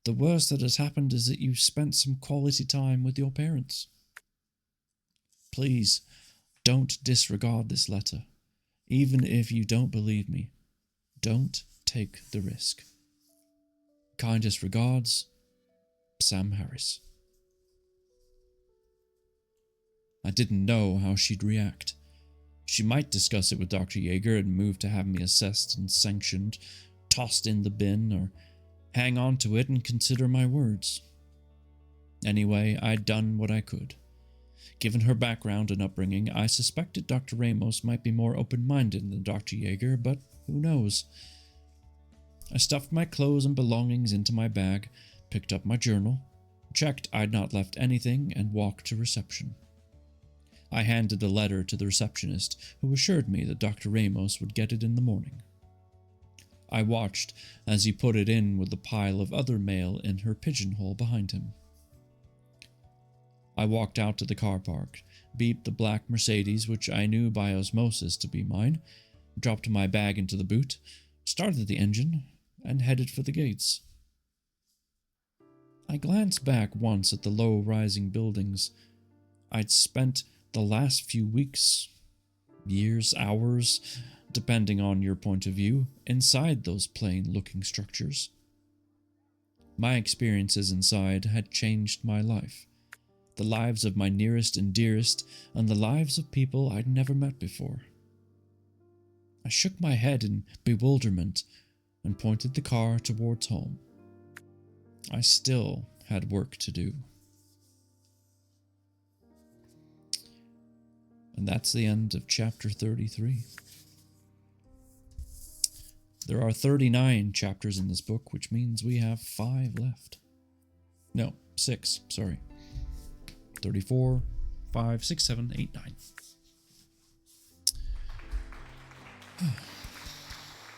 the worst that has happened is that you spent some quality time with your parents. Please, don't disregard this letter. Even if you don't believe me, don't take the risk. Kindest regards, Sam Harris. I didn't know how she'd react. She might discuss it with Dr. Yeager and move to have me assessed and sanctioned, tossed in the bin, or hang on to it and consider my words. Anyway, I'd done what I could. Given her background and upbringing, I suspected Dr. Ramos might be more open-minded than Dr. Yeager, but who knows? I stuffed my clothes and belongings into my bag, picked up my journal, checked I'd not left anything, and walked to reception. I handed a letter to the receptionist, who assured me that Dr. Ramos would get it in the morning. I watched as he put it in with the pile of other mail in her pigeonhole behind him. I walked out to the car park, beeped the black Mercedes, which I knew by osmosis to be mine, dropped my bag into the boot, started the engine, and headed for the gates. I glanced back once at the low-rising buildings. I'd spent the last few weeks, years, hours, depending on your point of view, inside those plain-looking structures. My experiences inside had changed my life, the lives of my nearest and dearest, and the lives of people I'd never met before. I shook my head in bewilderment and pointed the car towards home. I still had work to do. And that's the end of chapter 33. There are 39 chapters in this book, which means we have 5 left. No, 6, sorry. 34, 5, 6, 7, 8, 9.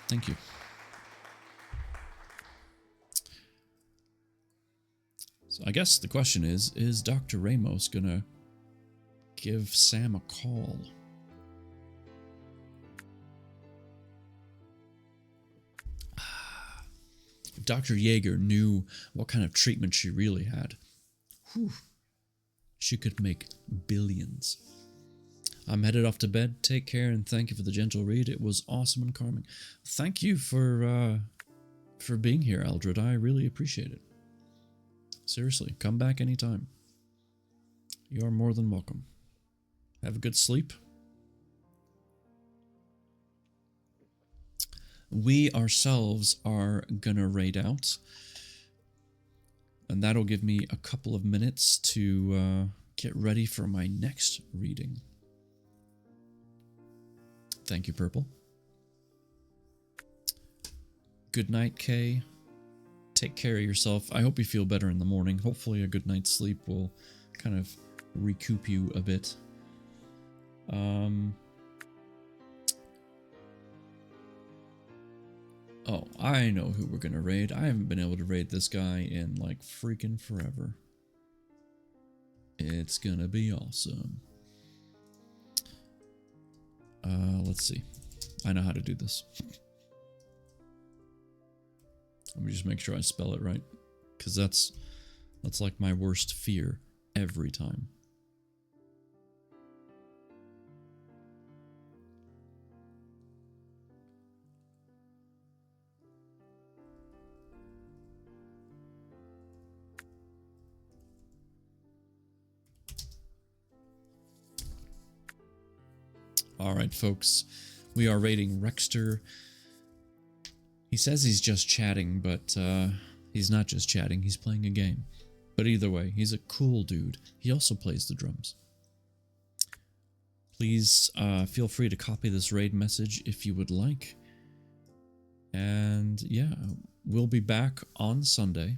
Thank you. So I guess the question is Dr. Ramos gonna give Sam a call? If Dr. Yeager knew what kind of treatment she really had, she could make billions. I'm headed off to bed. Take care and thank you for the gentle read. It was awesome and calming. Thank you for being here, Eldred. I really appreciate it. Seriously, come back anytime. You are more than welcome. Have a good sleep. We ourselves are gonna raid out, and that'll give me a couple of minutes to get ready for my next reading. Thank you, Purple. Good night, Kay. Take care of yourself. I hope you feel better in the morning. Hopefully a good night's sleep will kind of recoup you a bit. Oh, I know who we're gonna raid. I haven't been able to raid this guy in like freaking forever. It's gonna be awesome. Let's see. I know how to do this. Let me just make sure I spell it right, because that's like my worst fear every time. Alright, folks. We are rating Rexter. He says he's just chatting, but he's not just chatting. He's playing a game. But either way, he's a cool dude. He also plays the drums. Please feel free to copy this raid message if you would like. And yeah, we'll be back on Sunday.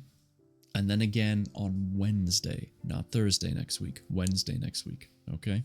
And then again on Wednesday. Not Thursday next week. Wednesday next week. Okay?